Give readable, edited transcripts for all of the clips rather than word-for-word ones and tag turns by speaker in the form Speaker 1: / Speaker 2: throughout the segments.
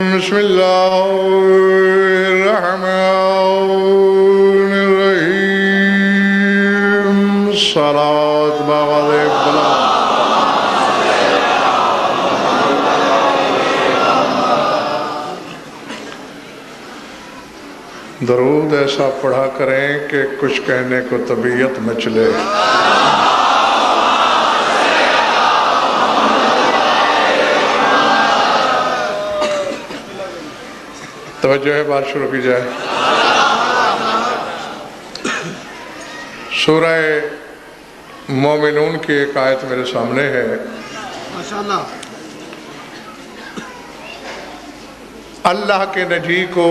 Speaker 1: بسم اللہ الرحمن الرحیم صلاة بعد درود ایسا پڑھا کریں کہ کچھ کہنے کو طبیعت میں چلے. توجہ ہے، بات شروع کی جائے. سورہ مومنون کی ایک آیت میرے سامنے ہے. اللہ کے نبی کو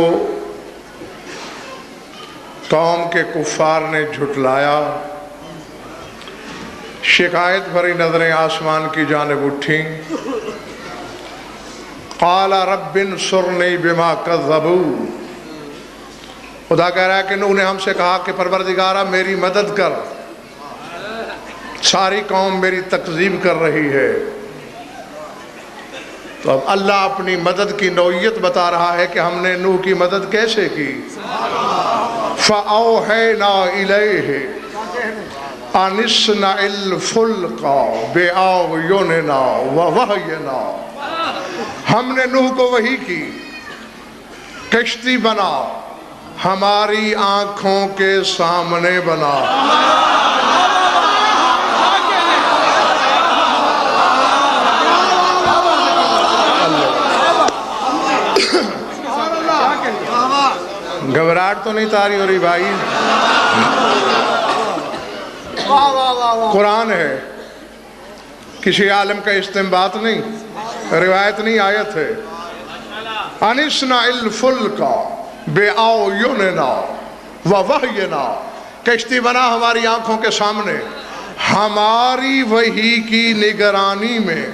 Speaker 1: قوم کے کفار نے جھٹلایا. شکایت بھری نظریں آسمان کی جانب اٹھیں. قال رب انصرنی بما کذبوا. خدا کہہ رہا ہے کہ نوح نے ہم سے کہا کہ پروردگارا میری مدد کر، ساری قوم میری تکذیب کر رہی ہے. تو اب اللہ اپنی مدد کی نوعیت بتا رہا ہے کہ ہم نے نوح کی مدد کیسے کی. فَأَوْحَيْنَا إِلَيْهِ أَنِ اصْنَعِ الْفُلْكَ بِأَعْيُنِنَا وَوَحْيِنَا. ہم نے نوح کو وحی کی، کشتی بنا، ہماری آنکھوں کے سامنے بنا. گھبراہٹ تو نہیں تاری ہو رہی بھائی؟ قرآن ہے، کسی عالم کا استنباط نہیں، روایت نہیں، آیت ہے. ان اصنع الفلک بأعیننا ووحینا. کشتی بنا ہماری آنکھوں کے سامنے، ہماری وحی کی نگرانی میں.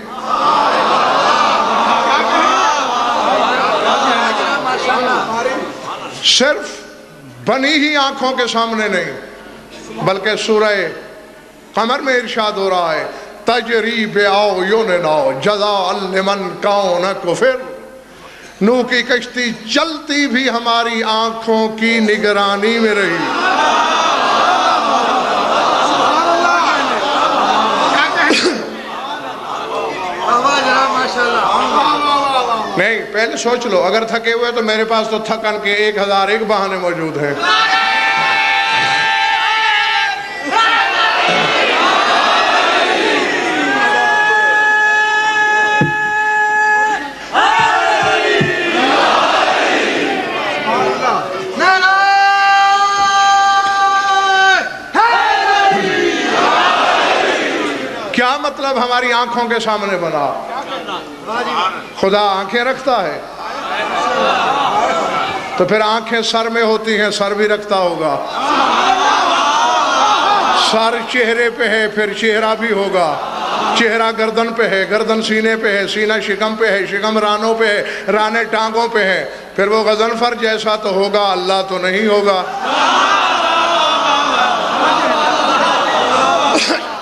Speaker 1: صرف بنی ہی آنکھوں کے سامنے نہیں، بلکہ سورہ قمر میں ارشاد ہو رہا ہے تجری بأعیننا جزاء لمن کان کفر. نوح کی کشتی چلتی بھی ہماری آنکھوں کی نگرانی میں رہی. نہیں، پہلے سوچ لو، اگر تھکے ہوئے تو میرے پاس تو تھکن کے 1001 بہانے موجود ہیں. کیا مطلب ہماری آنکھوں کے سامنے بنا؟ خدا آنکھیں رکھتا ہے تو پھر آنکھیں سر میں ہوتی ہیں، سر بھی رکھتا ہوگا. سر چہرے پہ ہے، پھر چہرہ بھی ہوگا. چہرہ گردن پہ ہے، گردن سینے پہ ہے، سینہ شکم پہ ہے، شکم رانوں پہ ہے، رانے ٹانگوں پہ ہے. پھر وہ غضنفر جیسا تو ہوگا، اللہ تو نہیں ہوگا.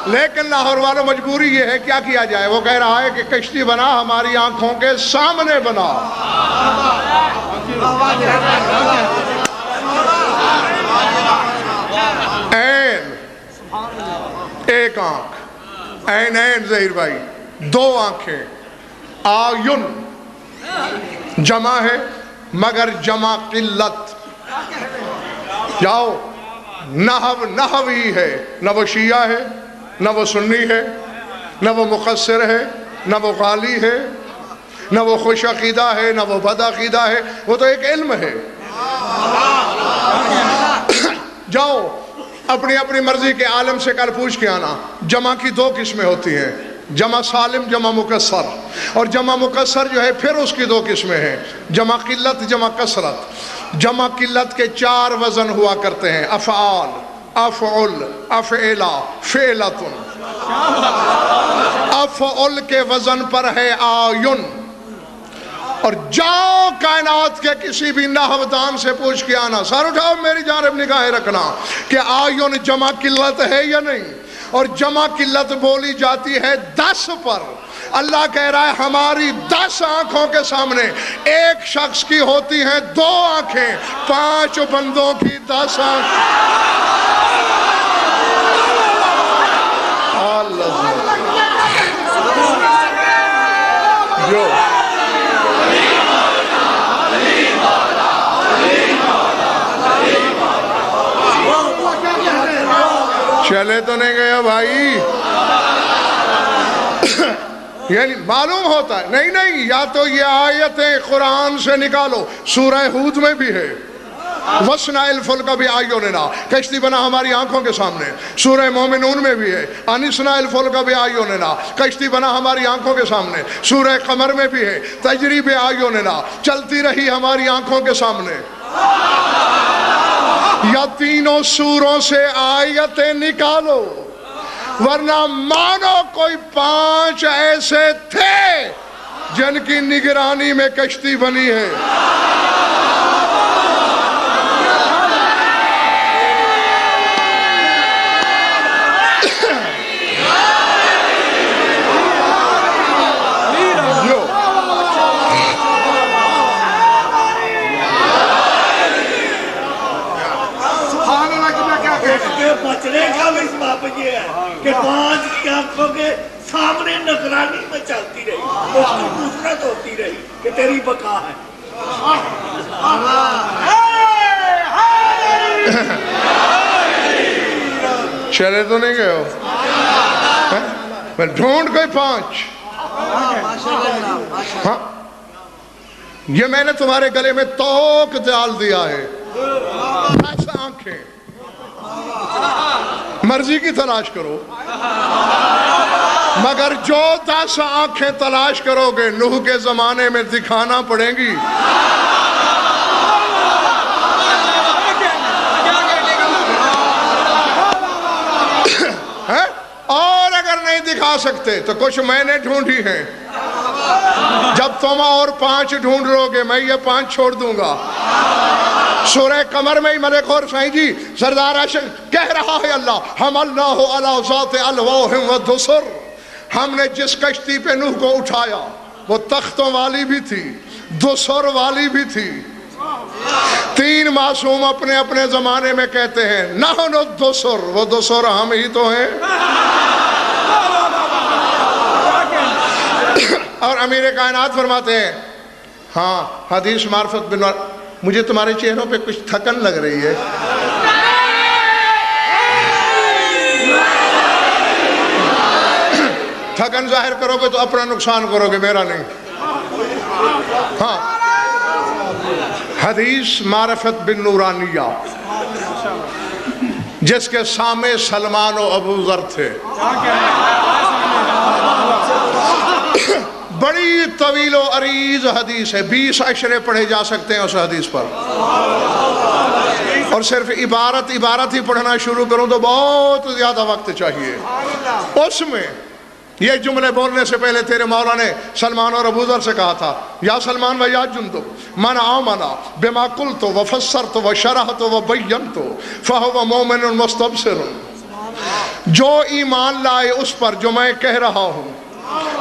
Speaker 1: لیکن لاہور والوں مجبوری یہ ہے، کیا کیا جائے؟ وہ کہہ رہا ہے کہ کشتی بنا ہماری آنکھوں کے سامنے بنا. عین ایک آنکھ، عین ظہیر بھائی، 2 آنکھیں. آیون جمع ہے مگر جمع قلت. جاؤ، نحو ہی ہے، نہ وہ شیعہ ہے، نہ وہ سنی ہے، نہ وہ مقصر ہے، نہ وہ غالی ہے، نہ وہ خوش عقیدہ ہے، نہ وہ بد عقیدہ ہے. وہ تو ایک علم ہے. جاؤ اپنی اپنی مرضی کے عالم سے کل پوچھ کے آنا. جمع کی 2 قسمیں ہوتی ہیں، جمع سالم، جمع مکسر. اور جمع مکسر جو ہے پھر اس کی 2 قسمیں ہیں، جمع قلت، جمع کثرت. جمع قلت کے 4 وزن ہوا کرتے ہیں، افعال، افعل، افعلا، فعلتن. افعل کے وزن پر ہے آیون. اور جاؤ کائنات کے کسی بھی نحو دان سے پوچھ کے آنا، سر اٹھاؤ میری جانب نگاہیں رکھنا کہ آیون جمع قلت ہے یا نہیں. اور جمع قلت بولی جاتی ہے 10 پر، اللہ کہہ رہا ہے ہماری 10 آنکھوں کے سامنے ایک شخص کی ہوتی ہیں 2 آنکھیں، 5 بندوں کی 10 آنکھیں. جو چلے تو نہیں گیا بھائی. یعنی معلوم ہوتا ہے نہیں یا تو یہ آیتیں قرآن سے نکالو. سورہ ہود میں بھی ہے وَصْنَعِ الْفُلْكَ بِأَعْيُنِنَا، کشتی بنا ہماری آنکھوں کے سامنے. سورہ مومنون میں بھی ہے اَنِصْنَعِ الْفُلْكَ بِأَعْيُنِنَا، کشتی بنا ہماری آنکھوں کے سامنے. سورہ قمر میں بھی ہے تجری بِأَعْيُنِنَا، چلتی رہی ہماری آنکھوں کے سامنے. یا تینوں سوروں سے آیتیں نکالو، ورنہ مانو کوئی 5 ایسے تھے جن کی نگرانی میں کشتی بنی ہے.
Speaker 2: بچنے کا بھی سبب یہ ہے کہ 5 کی آنکھوں کے سامنے نگرانی میں چلتی رہی، اس کی نصرت ہوتی رہی کہ تیری بقا ہے.
Speaker 1: چلے تو نہیں گئے ہو؟ میں ڈھونڈ کوئی 5. ہاں یہ میں نے تمہارے گلے میں توق ڈال دیا ہے. 10 آنکھیں، مرضی کی تلاش کرو، مگر جو 10 آنکھیں تلاش کرو گے نوح کے زمانے میں دکھانا پڑیں گی. اور اگر نہیں دکھا سکتے تو کچھ میں نے ڈھونڈی ہیں. جب تم اور 5 ڈھونڈ لو گے میں یہ 5 چھوڑ دوں گا. سورہ قمر میں ہی ملک اور سائیں جی سردار عاشق کہہ رہا ہے اللہ حملناہ علی ذات الواح و دسر، ہم نے جس کشتی پہ نوح کو اٹھایا وہ تختوں والی بھی تھی، دسر والی بھی تھی. 3 معصوم اپنے اپنے زمانے میں کہتے ہیں نحن الدسر، وہ دسر ہم ہی تو ہیں. اور امیر کائنات فرماتے ہیں ہاں حدیث معرفت بن، مجھے تمہارے چہروں پہ کچھ تھکن لگ رہی ہے. تھکن ظاہر کرو گے تو اپنا نقصان کرو گے، میرا نہیں. ہاں حدیث معرفت بن نورانیہ جس کے سامع سلمان و ابو ذر تھے، بڑی طویل و عریض حدیث ہے. 20 اشرے پڑھے جا سکتے ہیں اس حدیث پر، اور صرف عبارت ہی پڑھنا شروع کروں تو بہت زیادہ وقت چاہیے. اس میں یہ جملے بولنے سے پہلے تیرے مولا نے سلمان اور ابو ذر سے کہا تھا یا سلمان و یا جندب من آمنا بما قلت و فسرت و شرحت و بینت فہو مومن مستبصر. جو ایمان لائے اس پر جو میں کہہ رہا ہوں،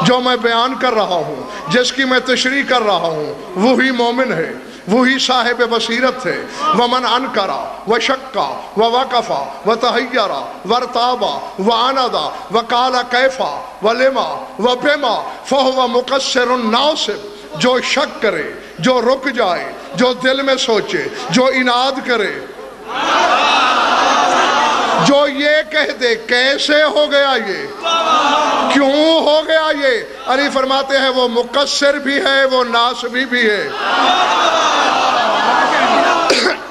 Speaker 1: جو میں بیان کر رہا ہوں، جس کی میں تشریح کر رہا ہوں، وہی مومن ہے، وہی صاحب بصیرت ہے. ومن انکرا وشکا ووقفا وتحیرا وارتابا وعندا وقالا کیفا ولما وبما فہو مقصر ناصب. جو شک کرے، جو رک جائے، جو دل میں سوچے، جو اناد کرے، جو یہ کہہ دے کیسے ہو گیا یہ، کیوں ہو گیا یہ، علی فرماتے ہیں وہ مقصر بھی ہے، وہ ناصبی بھی ہے.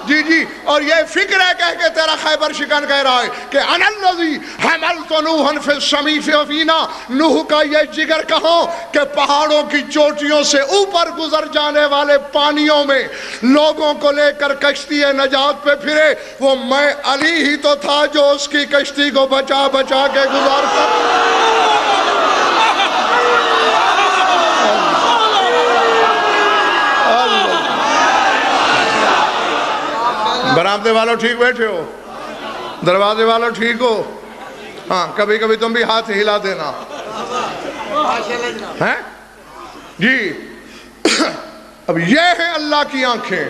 Speaker 1: جی اور یہ فکر ہے کہہ کے تیرا خیبر شکن کہہ رہا ہے کہ انا الذی حملت نوحا فی السمیف فینا. نوح کا یہ جگر کہوں کہ پہاڑوں کی چوٹیوں سے اوپر گزر جانے والے پانیوں میں لوگوں کو لے کر کشتی نجات پہ پھرے، وہ میں علی ہی تو تھا جو اس کی کشتی کو بچا بچا کے گزارتا. برآمدے والوں ٹھیک بیٹھے ہو؟ دروازے والوں ٹھیک ہو؟ ہاں کبھی کبھی تم بھی ہاتھ ہلا دینا. ہیں جی اب یہ ہے اللہ کی آنکھیں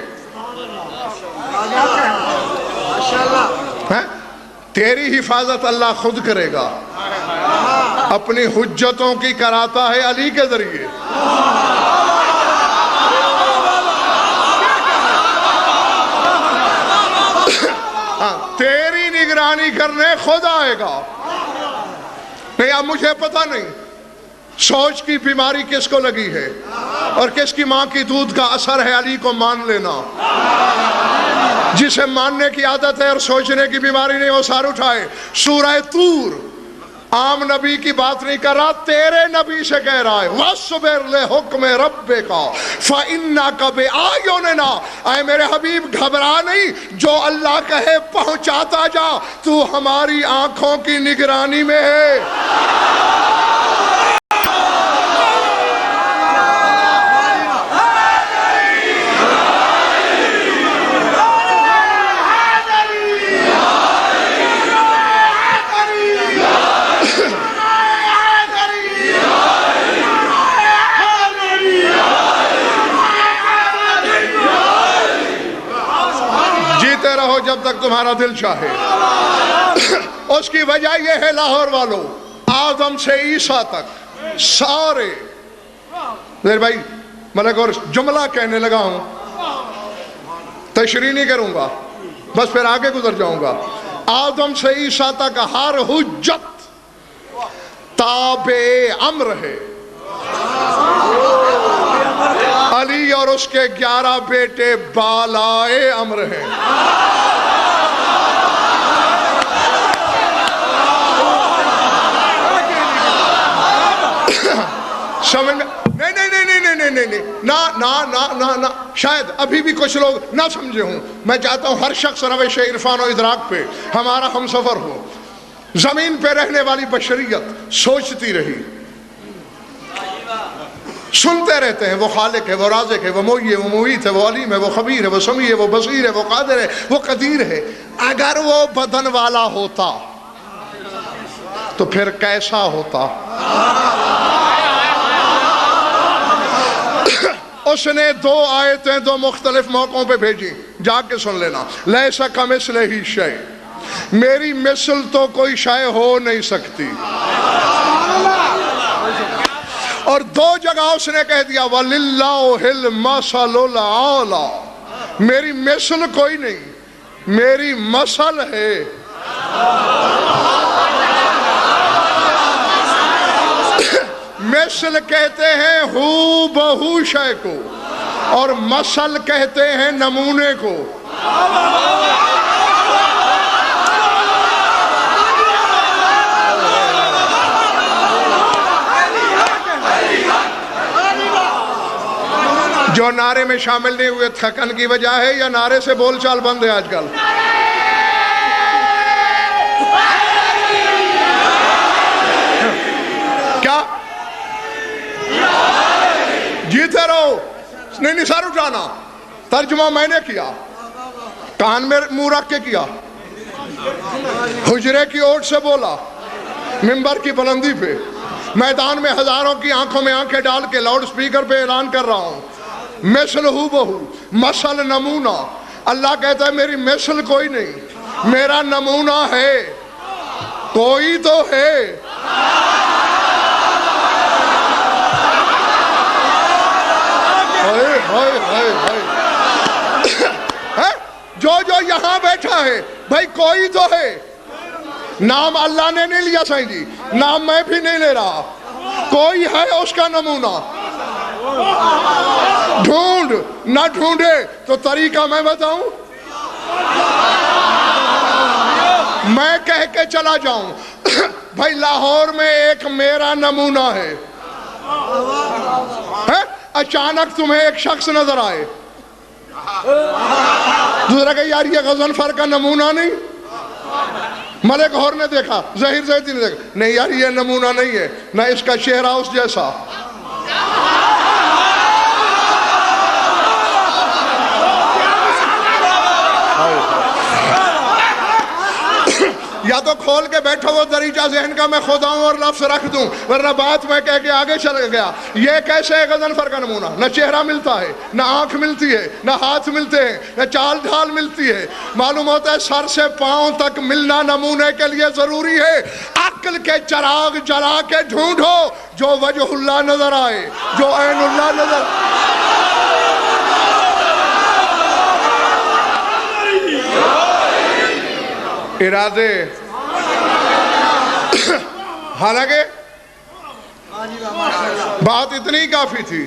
Speaker 1: ہیں؟ تیری حفاظت اللہ خود کرے گا اپنی حجتوں کی کراتا ہے علی کے ذریعے تیری نگرانی کرنے خود آئے گا نہیں اب مجھے پتہ نہیں سوچ کی بیماری کس کو لگی ہے اور کس کی ماں کی دودھ کا اثر ہے علی کو مان لینا جسے ماننے کی عادت ہے اور سوچنے کی بیماری نہیں وہ سار اٹھائے سورہ طور عام نبی کی بات نہیں کر رہا تیرے نبی سے کہہ رہا ہے وَاصْبِرْ لِحُکْمِ رَبِّكَ فَإِنَّكَ بِأَعْيُنِنَا اے میرے حبیب گھبرا نہیں جو اللہ کہے پہنچاتا جا تو ہماری آنکھوں کی نگرانی میں ہے جب تک تمہارا دل چاہے اس کی وجہ یہ ہے لاہور والوں آدم سے عیسیٰ تک سارے میرے بھائی ملک اور جملہ کہنے لگا ہوں تشریح نہیں کروں گا بس پھر آگے گزر جاؤں گا آدم سے عیسیٰ تک ہر حجت تابع امر ہے علی اور اس کے 11 بیٹے بالائے امر ہیں سمجھ میں نہیں نہ شاید ابھی بھی کچھ لوگ نہ سمجھے ہوں میں چاہتا ہوں ہر شخص روش عرفان و ادراک پہ ہمارا ہم سفر ہو زمین پہ رہنے والی بشریت سوچتی رہی سنتے رہتے ہیں وہ خالق ہے وہ رازق ہے وہ محیی ہے وہ ممیت ہے وہ علیم ہے وہ خبیر ہے وہ سمیع ہے وہ بصیر ہے وہ قادر ہے وہ قدیر ہے اگر وہ بدن والا ہوتا تو پھر کیسا ہوتا اس نے 2 آیتیں 2 مختلف موقعوں پہ بھیجی جا کے سن لینا لیسا کمثلہ شیء میری مثل تو کوئی شے ہو نہیں سکتی اور 2 جگہ اس نے کہہ دیا وَلِلَّهِ الْمَثَلُ الْأَعْلَى میری مثل کوئی نہیں میری مثل ہے مثل کہتے ہیں ہو بہو شے کو اور مثل کہتے ہیں نمونے کو جو نعرے میں شامل نہیں ہوئے تھکن کی وجہ ہے یا نعرے سے بول چال بند ہے آج کل کیا جیتے رہو نہیں سر اٹھانا ترجمہ میں نے کیا کان میں منہ رکھ کے کیا حجرے کی اوٹ سے بولا ممبر کی بلندی پہ میدان میں ہزاروں کی آنکھوں میں آنکھیں ڈال کے لاؤڈ سپیکر پہ اعلان کر رہا ہوں مثل ہو بہو مثل نمونہ اللہ کہتا ہے میری مثل کوئی نہیں میرا نمونہ ہے کوئی تو ہے جو یہاں بیٹھا ہے بھائی کوئی تو ہے نام اللہ نے نہیں لیا سائیں جی نام میں بھی نہیں لے رہا کوئی ہے اس کا نمونہ ڈھونڈ نہ ڈھونڈے تو طریقہ میں بتاؤں میں کہہ کے چلا جاؤں بھائی لاہور میں ایک میرا نمونہ ہے اچانک تمہیں ایک شخص نظر آئے دوسرا کہ یار یہ غضنفر کا نمونہ نہیں ملک ہور نے دیکھا ظہیر زیدی نے دیکھا نہیں یار یہ نمونہ نہیں ہے نہ اس کا چہرہ اس جیسا یا تو کھول کے بیٹھو وہ دریچہ ذہن کا، میں خود آؤں اور لفظ رکھ دوں، ورنہ بات میں کہہ کے آگے چل گیا۔ یہ کیسے ہے غضنفر کا نمونہ؟ نہ چہرہ ملتا ہے، نہ آنکھ ملتی ہے، نہ ہاتھ ملتے ہیں، نہ چال ڈھال ملتی ہے۔ معلوم ہوتا ہے سر سے پاؤں تک ملنا نمونے کے لیے ضروری ہے۔ عقل کے چراغ جلا کے ڈھونڈو جو وجہ اللہ نظر آئے، جو عین اللہ نظر ارادے۔ حالانکہ بات اتنی کافی تھی،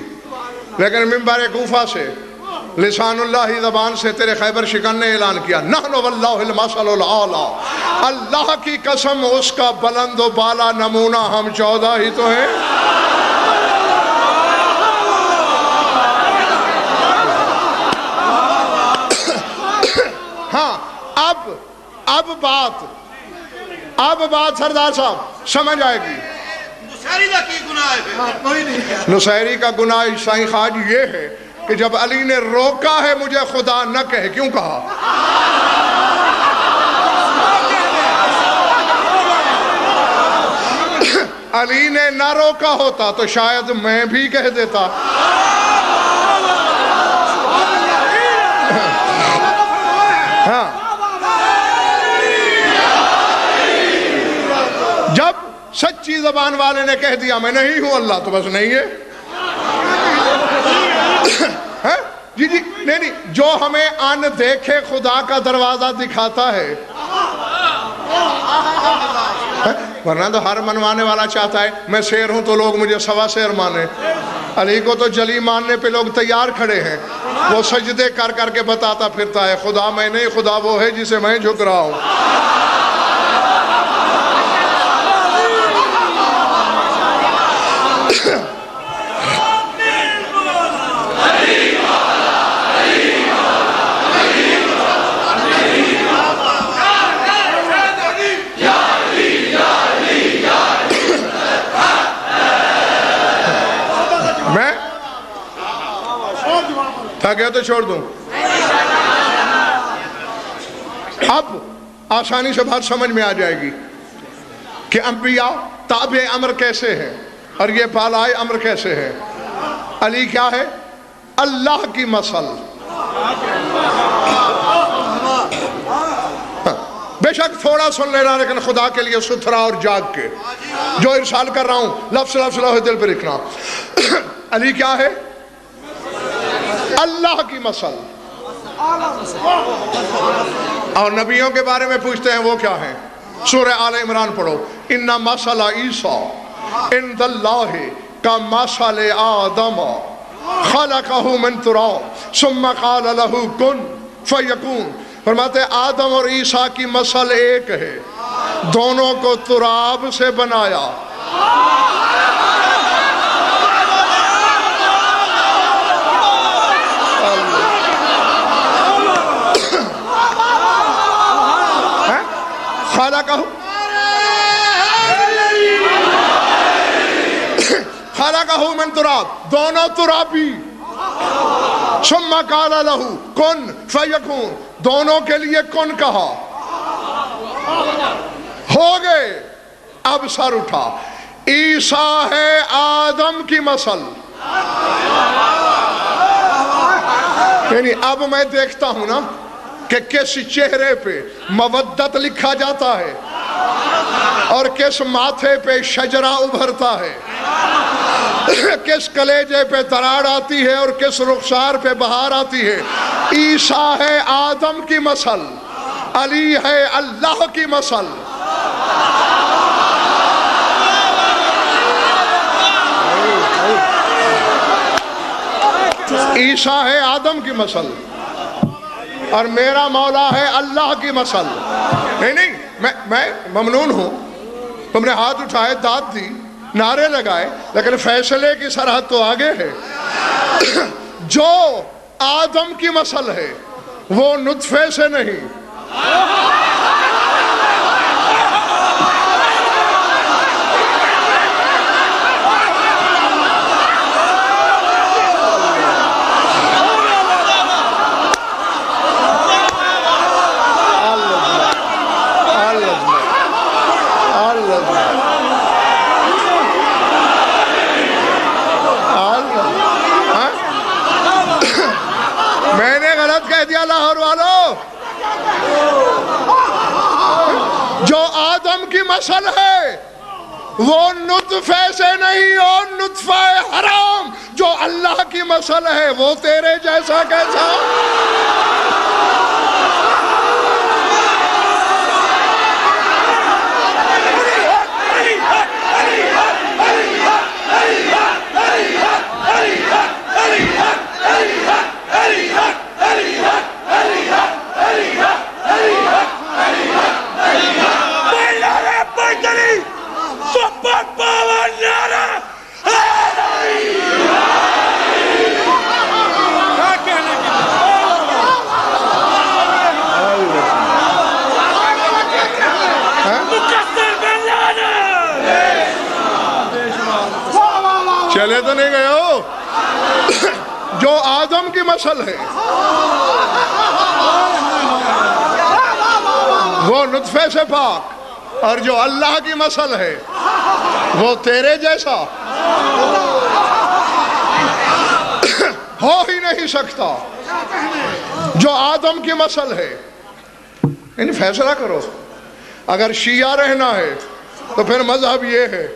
Speaker 1: لیکن منبر کوفہ سے لسان اللہ زبان سے تیرے خیبر شکن نے اعلان کیا، نحن واللہ المثل الاعلی، اللہ کی قسم اس کا بلند و بالا نمونہ ہم 14 ہی تو ہیں۔ ہاں اب بات سردار صاحب سمجھ آئے گی۔ نصیری کا گناہ سائیں خواج یہ ہے کہ جب علی نے روکا ہے مجھے خدا نہ کہے، کیوں کہا؟ علی نے نہ روکا ہوتا تو شاید میں بھی کہہ دیتا۔ ہاں جب سچی زبان والے نے کہہ دیا میں نہیں ہوں اللہ، تو بس نہیں ہے۔ جی نہیں، جو ہمیں ان دیکھے خدا کا دروازہ دکھاتا ہے، ورنہ تو ہر منوانے والا چاہتا ہے میں شیر ہوں تو لوگ مجھے سوا شیر مانے۔ علی کو تو جلی ماننے پہ لوگ تیار کھڑے ہیں، وہ سجدے کر کر کے بتاتا پھرتا ہے خدا میں نہیں، خدا وہ ہے جسے میں جھک رہا ہوں۔ میں تھا گیا تو چھوڑ دوں۔ اب آسانی سے بات سمجھ میں آ جائے گی کہ انبیاء تابع امر کیسے ہیں اور یہ بالائے امر کیسے ہیں۔ علی کیا ہے؟ اللہ کی مثل۔ بے شک تھوڑا سن لینا، لیکن خدا کے لیے ستھرا اور جاگ کے جو ارسال کر رہا ہوں لفظ لفظ لوح دل پہ لکھنا۔ علی کیا ہے؟ اللہ کی مثل۔ اور نبیوں کے بارے میں پوچھتے ہیں وہ کیا ہیں؟ سورہ آل عمران پڑھو، ان مثل عیسیٰ عند اللہ کمثل آدم خلقہ من تراب ثم قال له کن فیکون۔ فرماتے آدم اور عیسیٰ کی مثل ایک ہے، دونوں کو تراب سے بنایا۔ خلقہ من تراب، دونوں ترابی۔ ثم قال له کن فیکون، دونوں کے لیے کن کہا، ہو گئے۔ اب سر اٹھا، عیسیٰ ہے آدم کی مثل۔ یعنی اب میں دیکھتا ہوں نا کہ کس چہرے پہ مودت لکھا جاتا ہے اور کس ماتھے پہ شجرہ ابھرتا ہے، کس کلیجے پہ دراڑ آتی ہے اور کس رخسار پہ بہار آتی ہے۔ عیسیٰ ہے آدم کی مثل، علی ہے اللہ کی مثل۔ عیسیٰ ہے آدم کی مثل اور میرا مولا ہے اللہ کی مثل۔ نہیں میں ممنون ہوں، تم نے ہاتھ اٹھائے، داد دی، نعرے لگائے، لیکن فیصلے کی سرحد تو آگے ہے۔ جو آدم کی مثل ہے وہ نطفے سے نہیں، کہہ دیا لاہور والوں؟ جو آدم کی مسل ہے وہ نطفے سے نہیں، اور نطفہ حرام جو اللہ کی مسل ہے وہ تیرے جیسا کیسا؟ چلے تو نہیں گئے ہو؟ جو آدم کی مسل ہے وہ نطفے سے پاک، اور جو اللہ کی مسل ہے وہ تیرے جیسا ہو ہی نہیں سکتا۔ جو آدم کی مسل ہے، یعنی فیصلہ کرو، اگر شیعہ رہنا ہے تو پھر مذہب یہ ہے،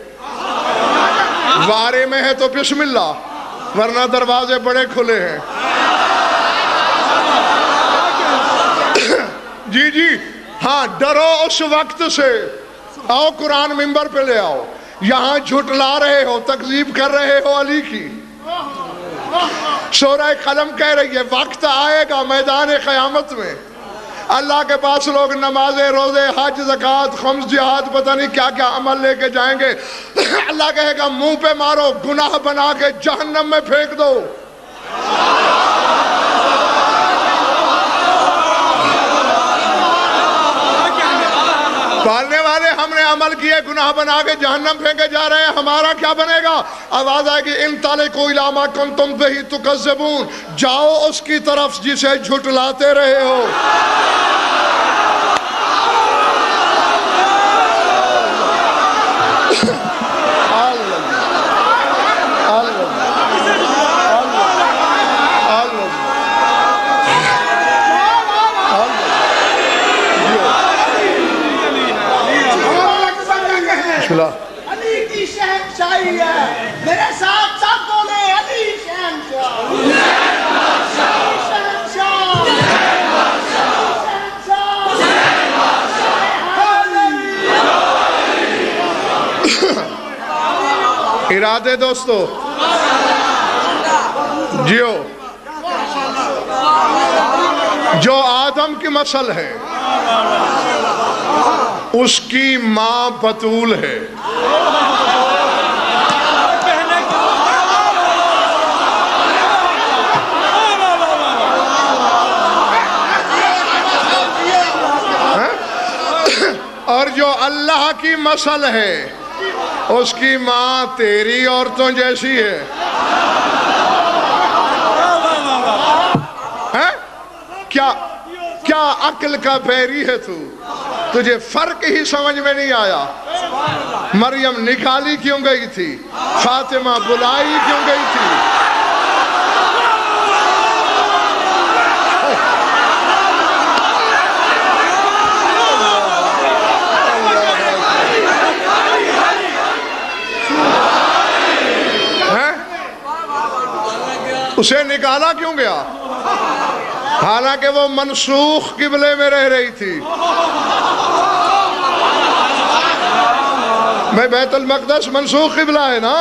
Speaker 1: وارے میں ہے تو بسم اللہ، ورنہ دروازے بڑے کھلے ہیں۔ جی جی ہاں، ڈرو اس وقت سے، آؤ قرآن منبر پہ لے آؤ، یہاں جھٹلا رہے ہو، تکذیب کر رہے ہو علی کی۔ سورہ قلم کہہ رہی ہے وقت آئے گا میدان قیامت میں اللہ کے پاس لوگ نمازیں، روزے، حج، زکوٰۃ، خمس، جہاد، پتہ نہیں کیا کیا عمل لے کے جائیں گے، اللہ کہے گا منہ پہ مارو، گناہ بنا کے جہنم میں پھینک دو۔ پالنے والے ہم نے عمل کیے، گناہ بنا کے جہنم پھینکے جا رہے ہیں، ہمارا کیا بنے گا؟ آواز آئے گی انطلقوا الی ما کنتم بہ تکذبون، جاؤ اس کی طرف جسے جھٹلاتے رہے ہو۔
Speaker 3: علی کی شہنشاہی ہے، میرے ساتھ سب بولے علی شہنشاہ،
Speaker 1: ارادے دوستو جیو، جو آدم کی مسل ہے اس کی ماں بتول ہے۔ اور جو اللہ کی مسل ہے اس کی ماں تیری عورتوں جیسی ہے۔ کیا عقل کا بیری ہے تو؟ تجھے فرق ہی سمجھ میں نہیں آیا۔ مریم نکالی کیوں گئی تھی؟ فاطمہ بلائی کیوں گئی تھی؟ اسے نکالا کیوں گیا؟ حالانکہ وہ منسوخ قبلے میں رہ رہی تھی۔ میں بیت المقدس منسوخ قبلہ ہے نا،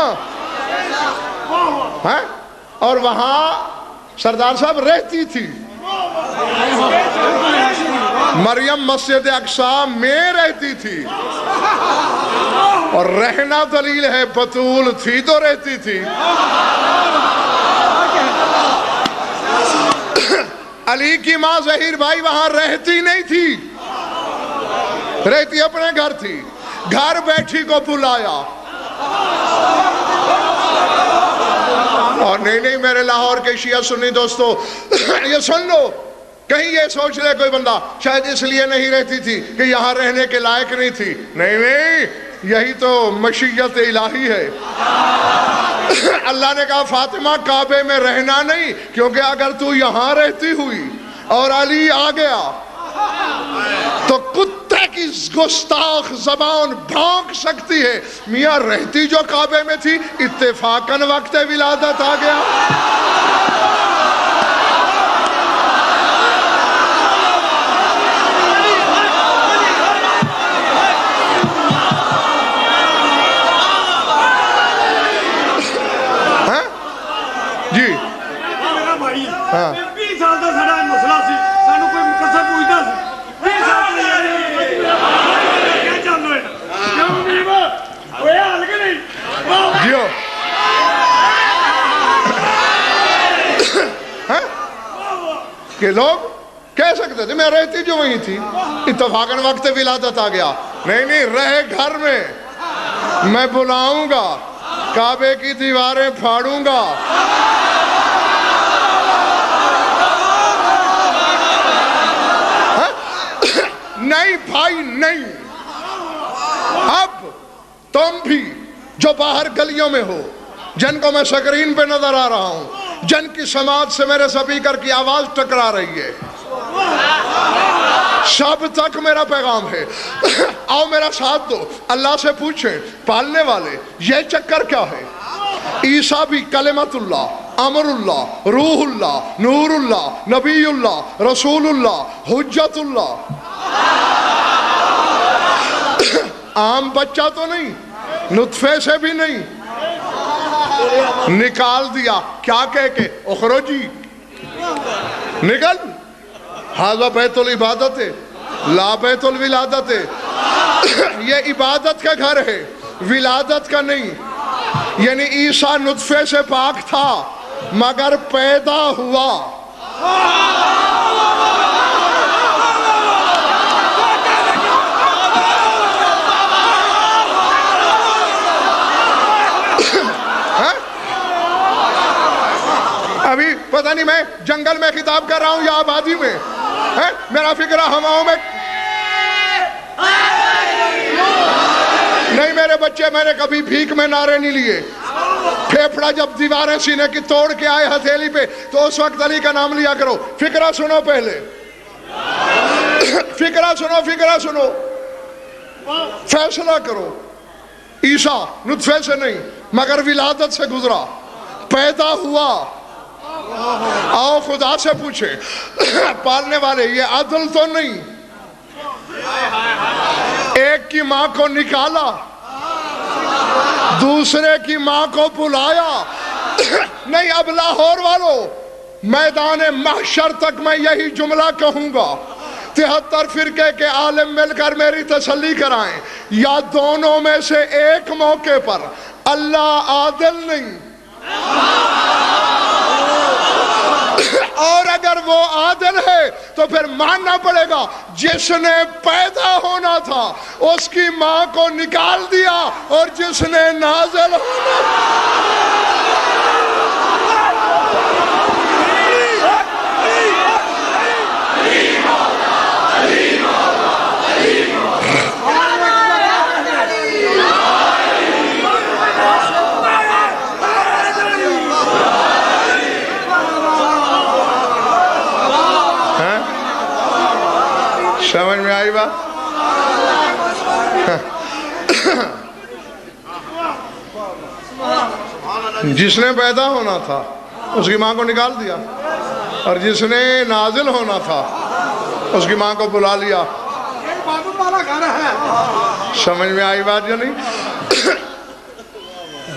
Speaker 1: اور وہاں سردار صاحب رہتی تھی۔ مریم مسجد اقصی میں رہتی تھی، اور رہنا دلیل ہے، بتول تھی تو رہتی تھی۔ علی کی ماں ظہیر بھائی وہاں رہتی نہیں تھی، رہتی اپنے گھر تھی، گھر بیٹھی کو بلایا۔ اور نہیں میرے لاہور کے شیعہ سنی دوستو، یہ سن لو، کہیں یہ سوچ لے کوئی بندہ شاید اس لیے نہیں رہتی تھی کہ یہاں رہنے کے لائق نہیں تھی۔ نہیں، یہی تو مشیت الہی ہے۔ اللہ نے کہا فاطمہ کعبے میں رہنا نہیں، کیونکہ اگر تو یہاں رہتی ہوئی اور علی آ گیا تو کتے کی گستاخ زبان بھونک سکتی ہے، میاں رہتی جو کعبے میں تھی اتفاقاً وقت ولادت آ گیا۔ جی
Speaker 4: میرا بھائی
Speaker 1: ہاں
Speaker 4: 20 سال کا سارا مسئلہ سی، سانو کوئی مقصد پوچھتا سی 20 سال کیا چل رہا ہے کیوں نہیں ہویا حل کہ نہیں؟
Speaker 1: جیو کہ لوگ کہہ سکتے تھے میں رہتی جو وہیں تھی اتفاقاً وقت ولادت آ گیا۔ نہیں رہے گھر میں بلاؤں گا، کعبے کی دیواریں پھاڑوں گا، نہیں بھائی نہیں۔ اب تم بھی جو باہر گلیوں میں ہو، جن کو میں سکرین پہ نظر آ رہا ہوں، جن کی سماعت سے میرے سپیکر کی آواز ٹکرا رہی ہے، سب تک میرا پیغام ہے، آؤ میرا ساتھ دو، اللہ سے پوچھیں پالنے والے یہ چکر کیا ہے؟ عیسیٰ بھی کلمت اللہ، امر اللہ، روح اللہ، نور اللہ، نبی اللہ، رسول اللہ، حجت اللہ، عام بچہ تو نہیں، نطفے سے بھی نہیں، نکال دیا کیا کہہ کے اخرجی نکل، ہاذا بیت العبادت ہے لا بیت الولادت ہے، یہ عبادت کا گھر ہے ولادت کا نہیں۔ یعنی عیسیٰ نطفے سے پاک تھا مگر پیدا ہوا، ابھی پتہ نہیں میں جنگل میں خطاب کر رہا ہوں یا آبادی میں، میرا فکرہ ہواؤں میں نہیں۔ میرے بچے میں نے کبھی بھیک میں نعرے نہیں لیے، پھیپڑا جب دیواریں سینے کی توڑ کے آئے ہتھیلی پہ تو اس وقت علی کا نام لیا کرو۔ فکرہ سنو پہلے، فکرہ سنو، فیصلہ کرو۔ عیسیٰ نطفے سے نہیں مگر ولادت سے گزرا، پیدا ہوا۔ آؤ خدا سے پوچھیں پالنے والے یہ عدل تو نہیں؟ ایک کی ماں کو نکالا، دوسرے کی ماں کو بلایا، نہیں۔ اب لاہور والوں میدان محشر تک میں یہی جملہ کہوں گا، 73 فرقے کے عالم مل کر میری تسلی کرائیں، یا دونوں میں سے ایک موقع پر اللہ عادل نہیں، اور اگر وہ عادل ہے تو پھر ماننا پڑے گا جس نے پیدا ہونا تھا اس کی ماں کو نکال دیا، اور جس نے نازل ہونا سمجھ میں آئی بات؟ جس نے پیدا ہونا تھا اس کی ماں کو نکال دیا، اور جس نے نازل ہونا تھا اس کی ماں کو بلا لیا۔ سمجھ میں آئی بات یا نہیں؟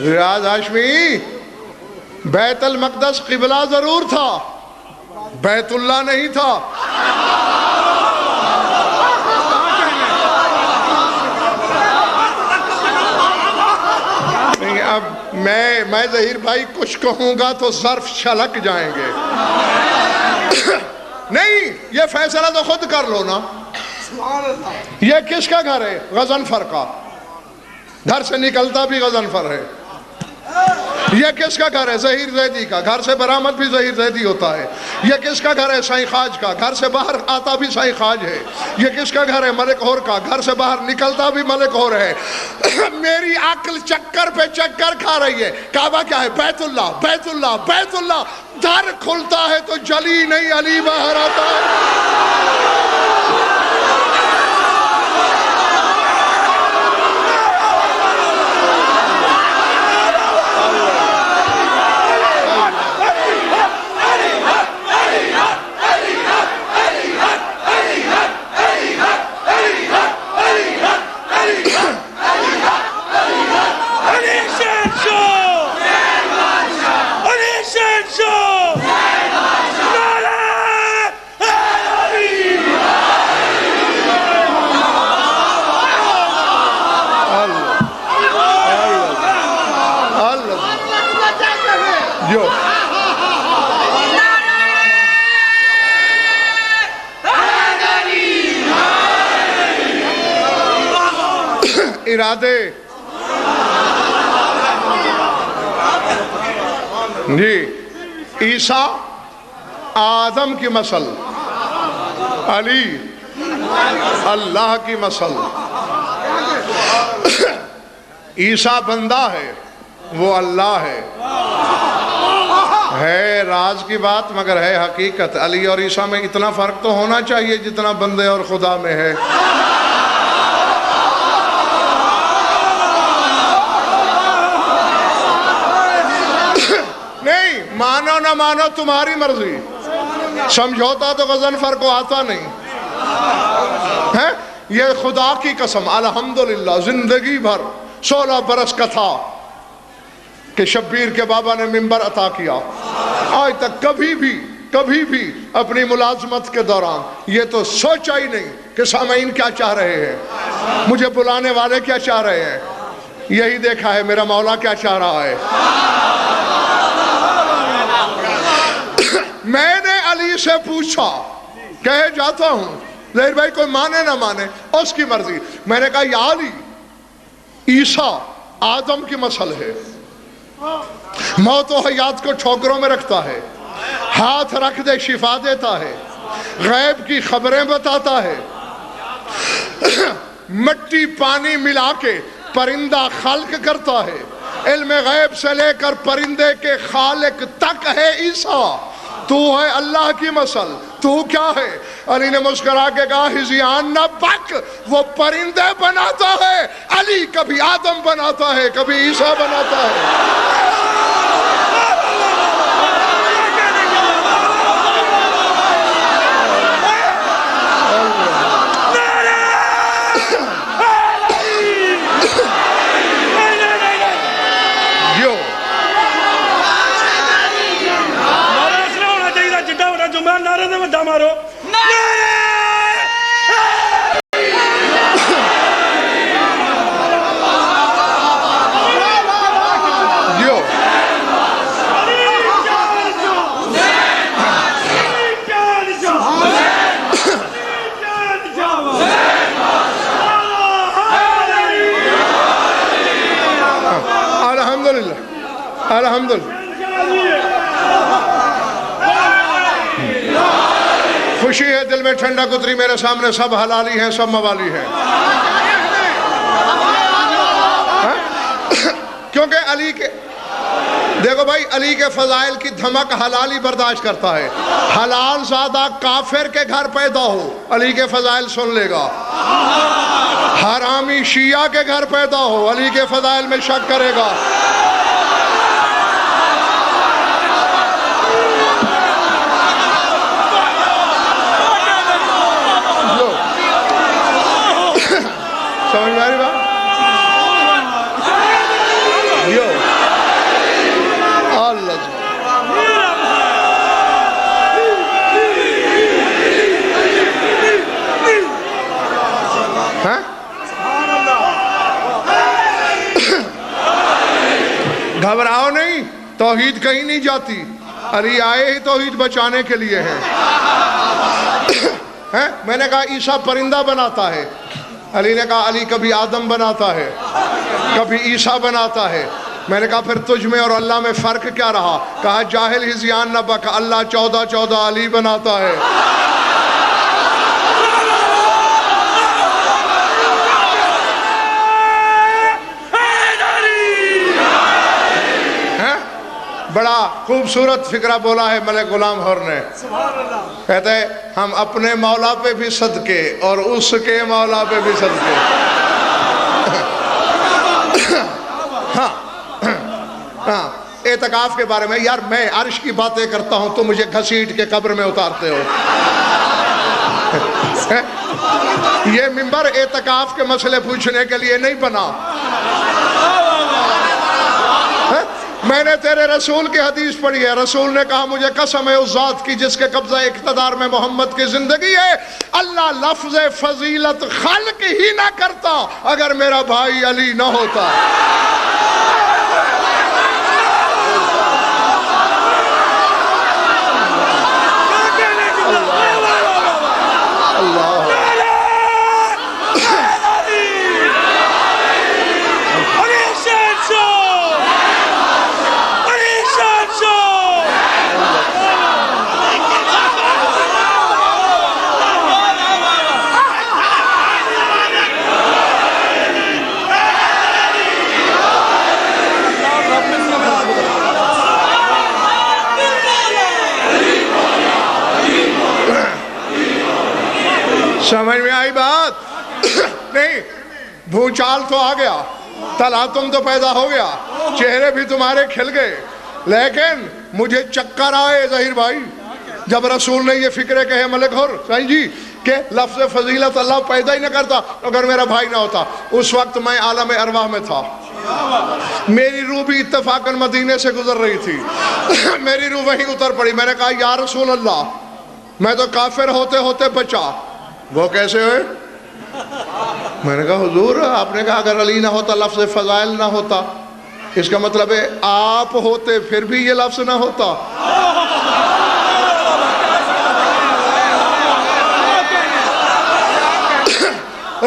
Speaker 1: ریاض ہاشمی، بیت المقدس قبلہ ضرور تھا، بیت اللہ نہیں تھا۔ اب میں ظہیر بھائی کچھ کہوں گا تو ظرف چھلک جائیں گے۔ نہیں، یہ فیصلہ تو خود کر لو نا، یہ کس کا گھر ہے؟ غضنفر کا، گھر سے نکلتا بھی غضنفر ہے، یہ کس کا گھر ہے؟ ظہیر زیدی کا. گھر سے برآمد بھی ظہیر زیدی ہوتا ہے. یہ کس کا گھر ہے؟ سائیں خاج کا. گھر سے باہر آتا بھی سائیں خاج ہے. یہ کس کا گھر ہے؟ ملک ہور کا. گھر سے باہر نکلتا بھی ملک ہور ہے. میری عقل چکر پہ چکر کھا رہی ہے. کعبہ کیا ہے؟ بیت اللہ، بیت اللہ، بیت اللہ. در کھلتا ہے تو جلی نہیں علی باہر آتا ہے. جو ارادے جی عیسیٰ آدم کی مثل، علی اللہ کی مثل. عیسیٰ بندہ ہے، وہ اللہ ہے. ہے راز کی بات مگر ہے حقیقت. علی اور عیسیٰ میں اتنا فرق تو ہونا چاہیے جتنا بندے اور خدا میں ہے. نہیں مانو نہ مانو تمہاری مرضی. سمجھوتا تو غضنفر کو آتا نہیں ہے. یہ خدا کی قسم الحمدللہ زندگی بھر 16 برس کا تھا کہ شبیر کے بابا نے منبر عطا کیا. آج تک کبھی بھی اپنی ملازمت کے دوران یہ تو سوچا ہی نہیں کہ سامعین کیا چاہ رہے ہیں، مجھے بلانے والے کیا چاہ رہے ہیں. یہی دیکھا ہے میرا مولا کیا چاہ رہا ہے. میں نے علی سے پوچھا، کہے جاتا ہوں ظہیر بھائی کوئی مانے نہ مانے اس کی مرضی. میں نے کہا یا علی، عیسیٰ آدم کی مثل ہے. موت و حیات کو ٹھوکروں میں رکھتا ہے، ہاتھ رکھ دے شفا دیتا ہے، غیب کی خبریں بتاتا ہے، مٹی پانی ملا کے پرندہ خلق کرتا ہے. علم غیب سے لے کر پرندے کے خالق تک ہے عیسیٰ. تو ہے اللہ کی مثل، تو کیا ہے؟ علی نے مسکرا کے کہا ہزیان نہ بک، وہ پرندے بناتا ہے. علی کبھی آدم بناتا ہے، کبھی عیسیٰ بناتا ہے.
Speaker 4: نعرے دے وڈا مارو.
Speaker 1: الحمدللہ الحمدللہ. خوشی ہے دل میں ٹھنڈک اتری. میرے سامنے سب حلالی ہیں، سب موالی ہیں. کیونکہ علی کے دیکھو بھائی علی کے فضائل کی دھمک حلالی برداشت کرتا ہے. حلال زادہ کافر کے گھر پیدا ہو علی کے فضائل سن لے گا. حرامی شیعہ کے گھر پیدا ہو علی کے فضائل میں شک کرے گا. سمجھ میں آ رہی بات؟ یو اللہ جی گھبراؤ نہیں، توحید کہیں نہیں جاتی. علی آئے ہی توحید بچانے کے لیے ہیں. میں نے کہا عیسیٰ پرندہ بناتا ہے. علی نے کہا علی کبھی آدم بناتا ہے، کبھی عیسیٰ بناتا ہے. میں نے کہا پھر تجھ میں اور اللہ میں فرق کیا رہا؟ کہا جاہل ہی زیان نہ بک، اللہ 14 علی بناتا ہے۔ بڑا خوبصورت فکرہ بولا ہے ملک غلام حر نے، کہتا ہے ہم اپنے مولا پہ بھی صدقے اور اس کے مولا پہ بھی صدقے۔ ہاں اعتکاف کے بارے میں، یار میں عرش کی باتیں کرتا ہوں تو مجھے گھسیٹ کے قبر میں اتارتے ہو۔ یہ منبر اعتکاف کے مسئلے پوچھنے کے لیے نہیں بنا۔ میں نے تیرے رسول کی حدیث پڑھی ہے، رسول نے کہا مجھے قسم ہے اس ذات کی جس کے قبضہ اقتدار میں محمد کی زندگی ہے، اللہ لفظ فضیلت خلق ہی نہ کرتا اگر میرا بھائی علی نہ ہوتا۔ سمجھ میں آئی بات؟ نہیں، بھوچال تو آ گیا، تلاتم تو پیدا ہو گیا، چہرے بھی تمہارے کھل گئے، لیکن مجھے چکر آئے ظہیر بھائی جب رسول نے یہ فکرے کہے ملک حر صحیح جی کہ لفظ فضیلت اللہ پیدا ہی نہ کرتا اگر میرا بھائی نہ ہوتا۔ اس وقت میں عالم ارواح میں تھا، میری روح بھی اتفاقاً مدینے سے گزر رہی تھی، میری روح وہیں اتر پڑی۔ میں نے کہا یا رسول اللہ میں تو کافر ہوتے ہوتے بچا۔ وہ کیسے ہوئے؟ میں نے کہا حضور آپ نے کہا اگر علی نہ ہوتا لفظ فضائل نہ ہوتا، اس کا مطلب ہے آپ ہوتے پھر بھی یہ لفظ نہ ہوتا۔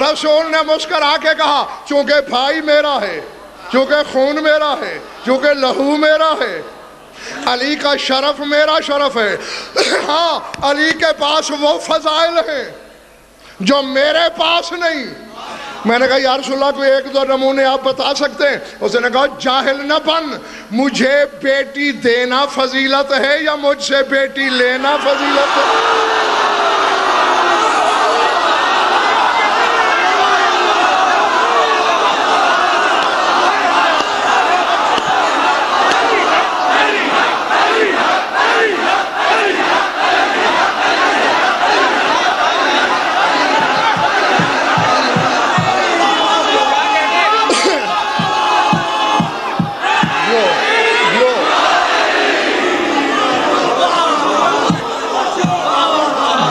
Speaker 1: رسول نے مسکرا کے کہا چونکہ بھائی میرا ہے، چونکہ خون میرا ہے، چونکہ لہو میرا ہے، علی کا شرف میرا شرف ہے، ہاں علی کے پاس وہ فضائل ہیں جو میرے پاس نہیں۔ میں نے کہا یا رسول اللہ کوئی ایک دو نمونے آپ بتا سکتے ہیں؟ اس نے کہا جاہل نہ بن، مجھے بیٹی دینا فضیلت ہے یا مجھ سے بیٹی لینا فضیلت ہے؟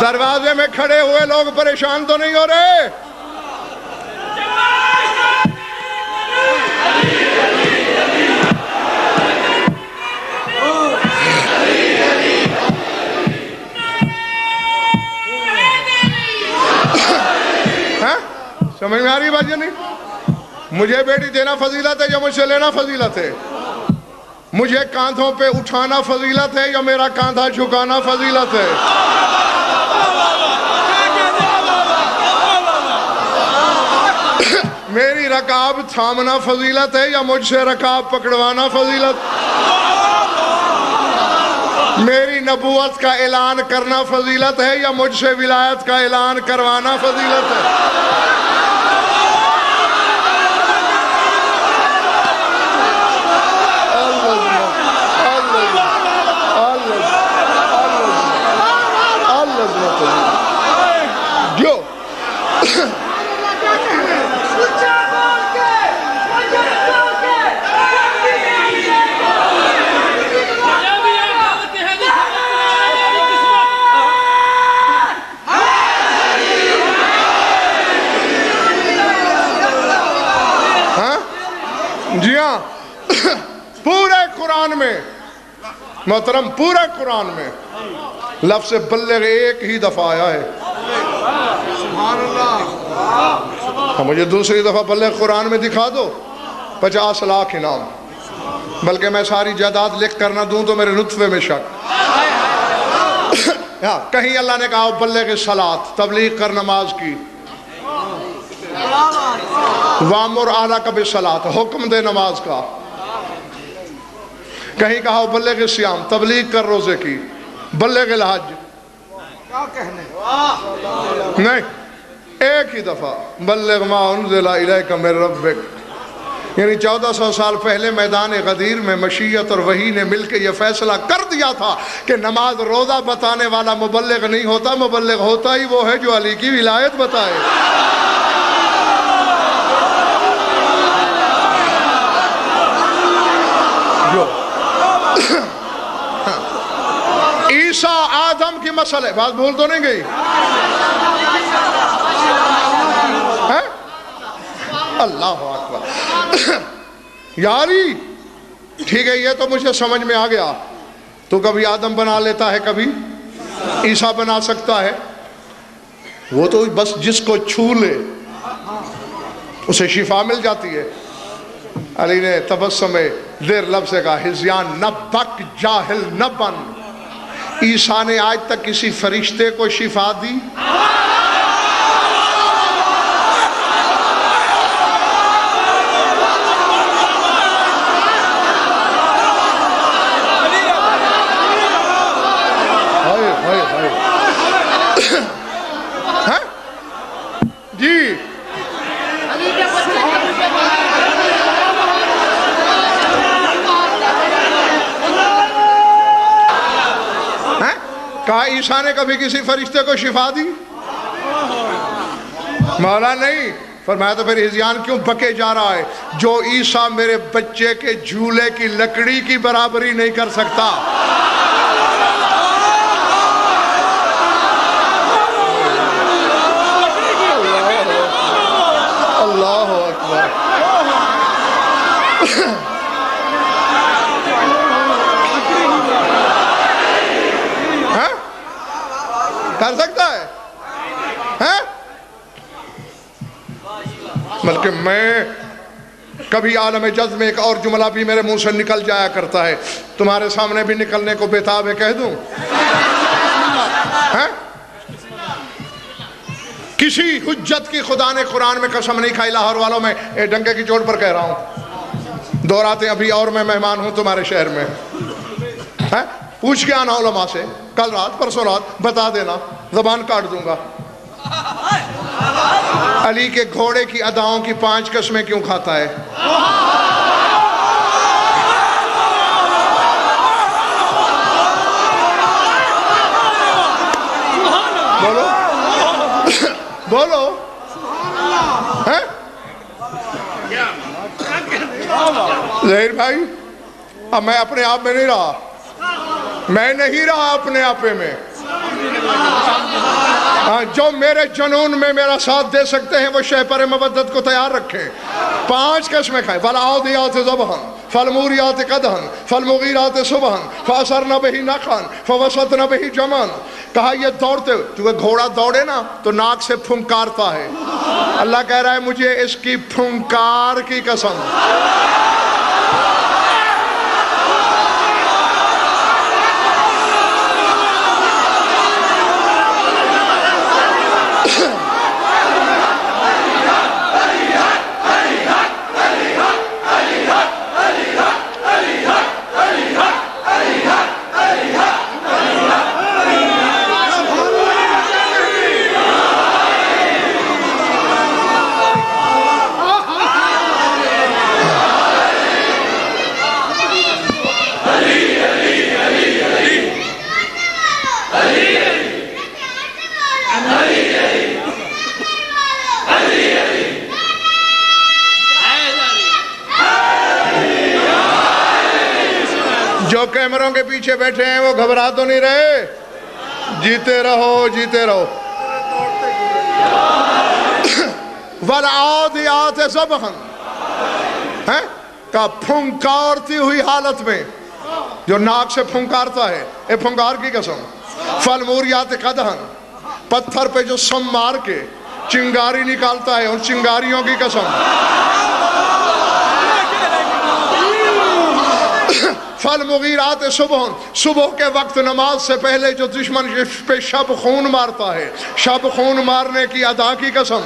Speaker 1: دروازے میں کھڑے ہوئے لوگ پریشان تو نہیں ہو رہے؟ سمجھ میں آ رہی بات یا نہیں؟ مجھے بیٹی دینا فضیلت ہے یا مجھ سے لینا فضیلت ہے؟ مجھے کاندھوں پہ اٹھانا فضیلت ہے یا میرا کاندھا جھکانا فضیلت ہے؟ میری رکاب تھامنا فضیلت ہے یا مجھ سے رکاب پکڑوانا فضیلت؟ میری نبوت کا اعلان کرنا فضیلت ہے یا مجھ سے ولایت کا اعلان کروانا فضیلت ہے؟ جی ہاں، پورے قرآن میں محترم پورے قرآن میں لفظ بلغ ایک ہی دفعہ آیا ہے۔ سبحان اللہ۔ مجھے دوسری دفعہ بلغ قرآن میں دکھا دو، 50 لاکھ انعام۔ بلکہ میں ساری جائیداد لکھ کر نہ دوں تو میرے نطفے میں شک. کہیں اللہ نے کہا بلغ الصلاۃ، تبلیغ کر نماز کی. وامر اہلک بالصلاۃ، حکم دے نماز کا. کہیں کہا بلغ الصیام، تبلیغ کر روزے کی. بلغ الحج، نہیں، ایک ہی دفعہ بلغ ما انزل الیک من ربک. یعنی 1400 سال پہلے میدان غدیر میں مشیت اور وحی نے مل کے یہ فیصلہ کر دیا تھا کہ نماز روزہ بتانے والا مبلغ نہیں ہوتا، مبلغ ہوتا ہی وہ ہے جو علی کی ولایت بتائے. عیسیٰ آدم کی مسئلہ، بات بھول تو نہیں گئی؟ اللہ اکبر. یاری ٹھیک ہے، یہ تو مجھے سمجھ میں آ گیا. تو کبھی آدم بنا لیتا ہے، کبھی عیسیٰ بنا سکتا ہے. وہ تو بس جس کو چھو لے اسے شفا مل جاتی ہے. علی نے تبسم دیر لب سے کہا ہزیان نہ بک جاہل نہ بن. عیسیٰ نے آج تک کسی فرشتے کو شفا دی؟ جی کہا عیسیٰ نے کبھی کسی فرشتے کو شفا دی؟ مولا نہیں. فرمایا تو پھر ہزیان کیوں بکے جا رہا ہے؟ جو عیسیٰ میرے بچے کے جھولے کی لکڑی کی برابری نہیں کر سکتا. اللہ اکبر. کر سکتا ہے؟ بلکہ میں کبھی عالم جذب میں ایک اور جملہ بھی میرے منہ سے نکل جایا کرتا ہے، تمہارے سامنے بھی نکلنے کو بےتاب ہے، کہہ دوں؟ کسی حجت کی خدا نے قرآن میں قسم نہیں کھائی. لاہور والوں میں ڈنگے کی چوٹ پر کہہ رہا ہوں، 2 راتیں ابھی اور میں مہمان ہوں تمہارے شہر میں. پوچھ کے آنا علماء سے، کل رات پرسوں رات بتا دینا، زبان کاٹ دوں گا. علی کے گھوڑے کی اداؤں کی 5 قسمیں کیوں کھاتا ہے؟ بولو بولو. ظہیر بھائی، اب میں اپنے آپ میں نہیں رہا، میں نہیں رہا اپنے آپے میں. جو میرے جنون میں میرا ساتھ دے سکتے ہیں وہ شہپر مودت کو تیار رکھیں. 5 قسمیں کھائیں. فالعادیات ضبحا فالموریات قدحا فالمغیرات صبحا فاثرن بہ نقعا فوسطن بہ جمعا. کہا یہ دوڑتے ہوئے، کیونکہ گھوڑا دوڑے نا تو ناک سے پھنکارتا ہے. اللہ کہہ رہا ہے مجھے اس کی پھنکار کی قسم. جو کیمروں کے پیچھے بیٹھے ہیں وہ گھبرا تو نہیں رہے؟ جیتے رہو جیتے رہو. والعادیات ضبحا، کا پھنکارتی ہوئی حالت میں، جو ناک سے پھنکارتا ہے، اے پھنکار کی قسم. فالموریات قدحا، پتھر پہ جو سم مار کے چنگاری نکالتا ہے، ان چنگاریوں کی قسم. فالمغیرات صبح، صبح کے وقت نماز سے پہلے جو دشمن پہ شب خون مارتا ہے، شب خون مارنے کی ادا کی قسم،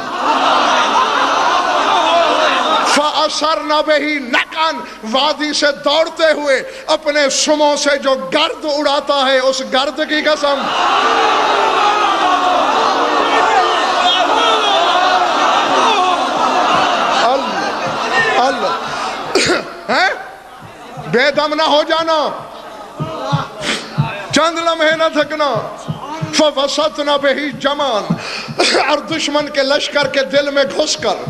Speaker 1: فَأَثَرْنَ بِهِ نَقْعًا، وادی سے دوڑتے ہوئے اپنے سموں سے جو گرد اڑاتا ہے اس گرد کی قسم، اللہ بے دم نہ ہو جانا، چند لمحے نہ تھکنا، فَوَسَطْنَ بِهِ جَمَعًا، اور دشمن کے لشکر کے دل میں گھس کر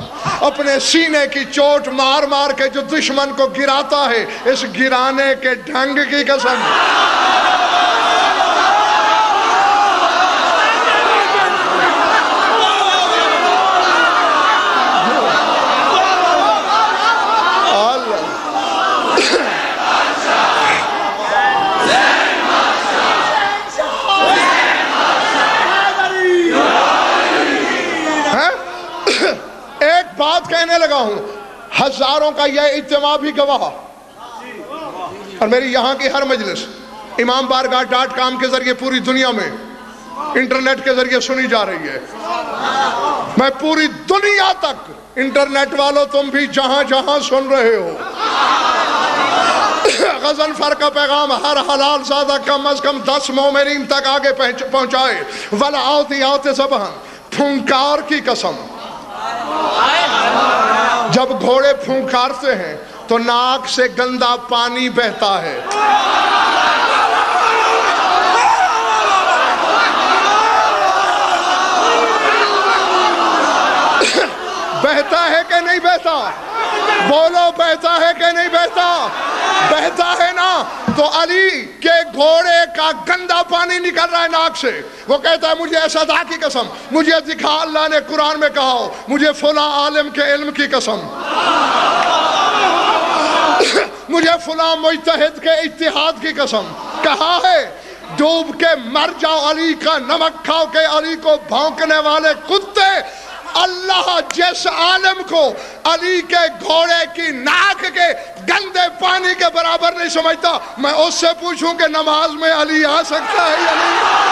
Speaker 1: اپنے سینے کی چوٹ مار مار کے جو دشمن کو گراتا ہے اس گرانے کے ڈھنگ کی قسم، بات کہنے لگا ہوں، ہزاروں کا یہ اجتماع بھی گواہ، اور میری یہاں کی ہر مجلس امام بارگاہ.com کے ذریعے پوری دنیا میں انٹرنیٹ کے ذریعے سنی جا رہی ہے، میں پوری دنیا تک، انٹرنیٹ والوں تم بھی جہاں جہاں سن رہے ہو، غضنفر کا پیغام ہر حلال زادہ کم از کم 10 مومنین تک آگے پہنچائے، وَلَعَوْتِ زَبَحًا، پھنکار کی قسم، جب گھوڑے پھونکارتے ہیں تو ناک سے گندا پانی بہتا ہے، بہتا ہے کہ نہیں بہتا؟ بولو بہتا ہے کہ نہیں بہتا؟ بہتا ہے نا، تو علی کے گھوڑے کا گندا پانی نکل رہا ہے ناک سے، وہ کہتا ہے مجھے اسدا کی قسم، مجھے دکھا اللہ نے قرآن میں کہا ہو، مجھے فلاں عالم کے علم کی قسم، مجھے فلاں مجتہد کے اجتہاد کی قسم، کہا ہے ڈوب کے مر جاؤ علی کا نمک کھاؤ کہ علی کو بھونکنے والے کتے، اللہ جس عالم کو علی کے گھوڑے کی ناک کے گندے پانی کے برابر نہیں سمجھتا، میں اس سے پوچھوں کہ نماز میں علی آ سکتا ہے یا نہیں؟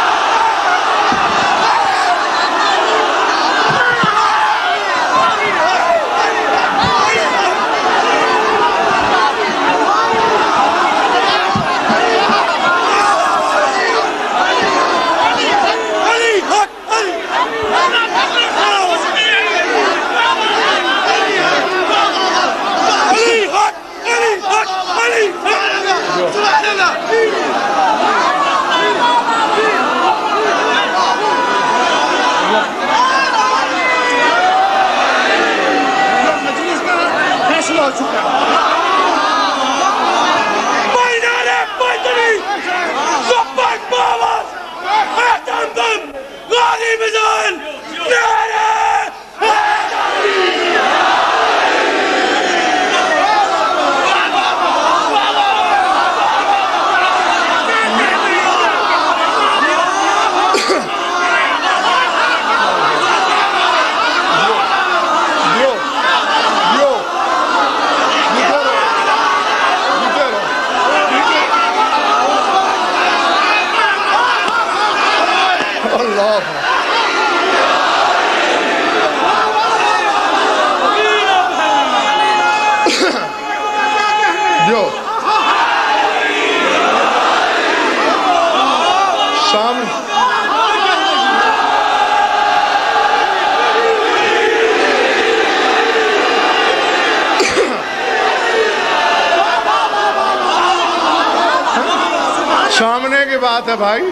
Speaker 1: سامنے کی بات ہے بھائی،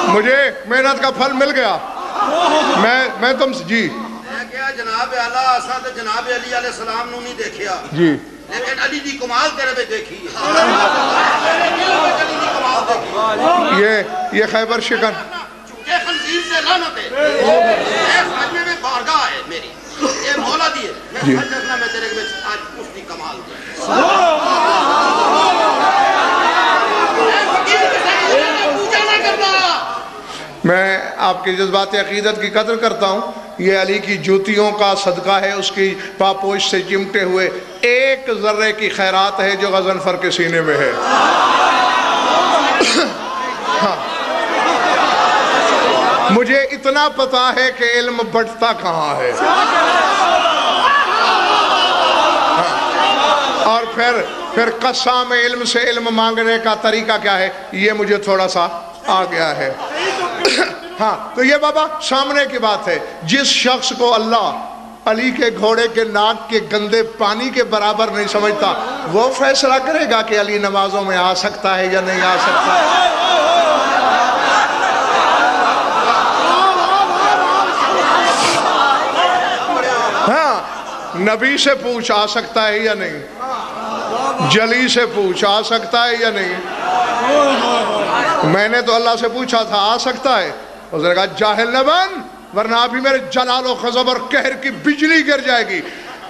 Speaker 1: مجھے محنت کا پھل مل گیا، میں تم جی
Speaker 5: کیا جناب اعلیٰ آسان تو جناب علی علیہ السلام نو نہیں دیکھیا
Speaker 1: جی،
Speaker 5: لیکن علی دی کمال تیرے میں دیکھی
Speaker 1: ہے، یہ خیبر شکن
Speaker 5: چکے خنزیر سے لعنت ہے، ایک مجمع میں بارگاہ ہے میری، یہ مولا دی ہے، میں سمجھنا میں تیرے میں آج اس دی کمال دی
Speaker 1: میں آپ کی جذبات عقیدت کی قدر کرتا ہوں، یہ علی کی جوتیوں کا صدقہ ہے، اس کی پاپوش سے چمٹے ہوئے ایک ذرے کی خیرات ہے جو غضنفر کے سینے میں ہے۔ مجھے اتنا پتا ہے کہ علم بٹتا کہاں ہے، اور پھر قسام علم سے علم مانگنے کا طریقہ کیا ہے یہ مجھے تھوڑا سا آ گیا ہے۔ ہاں تو یہ بابا سامنے کی بات ہے، جس شخص کو اللہ علی کے گھوڑے کے ناک کے گندے پانی کے برابر نہیں سمجھتا، وہ فیصلہ کرے گا کہ علی نمازوں میں آ سکتا ہے یا نہیں آ سکتا ہے۔ ہاں نبی سے پوچھ آ سکتا ہے یا نہیں، جلی سے پوچھ آ سکتا ہے یا نہیں۔ میں نے تو اللہ سے پوچھا تھا آ سکتا ہے، اس نے کہا جاہل نہ بن ورنہ ابھی میرے جلال و غضب اور قہر کی بجلی گر جائے گی۔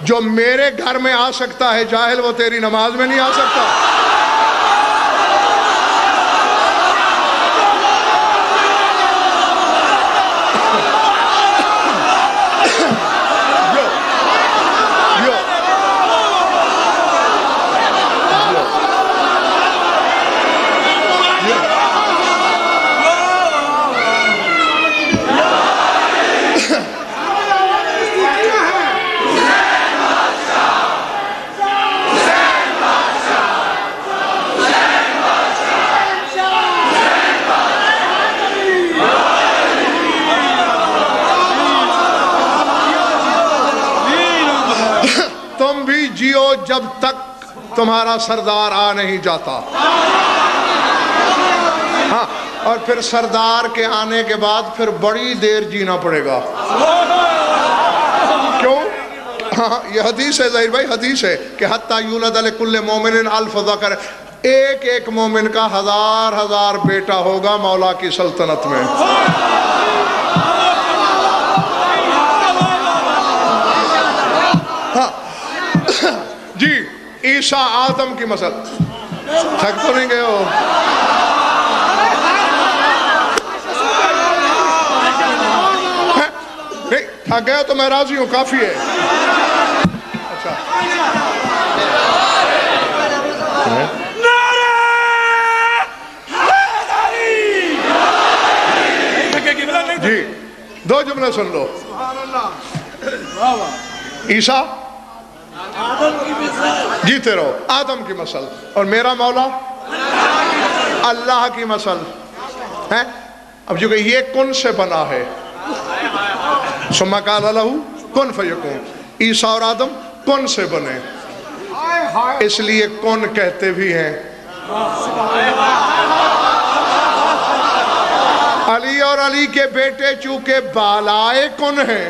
Speaker 1: جو میرے گھر میں آ سکتا ہے جاہل، وہ تیری نماز میں نہیں آ سکتا۔ تم بھی جیو جب تک تمہارا سردار آ نہیں جاتا۔ ہاں اور پھر سردار کے آنے کے بعد پھر بڑی دیر جینا پڑے گا۔ کیوں؟ ہاں یہ حدیث ہے ظاہر بھائی، حدیث ہے کہ حتی یولد لکل مومن الف ذکر، ایک ایک مومن کا ہزار ہزار بیٹا ہوگا مولا کی سلطنت میں۔ جی عیسیٰ آدم کی مثل، تھک تو نہیں گئے ہو؟ نہیں تھک گئے تو میں راضی ہوں، کافی ہے۔ اچھا جی دو جملے سن لو۔ عیسیٰ جیتے رہو، آدم کی مثل، اور میرا مولا اللہ کی مثل ہے۔ اب جو کہ یہ کن سے بنا ہے، ثم قال لہ کن فیکون، عیسیٰ اور آدم کن سے بنے، اس لیے کن کہتے بھی ہیں۔ علی اور علی کے بیٹے چونکہ بالائے کن ہیں،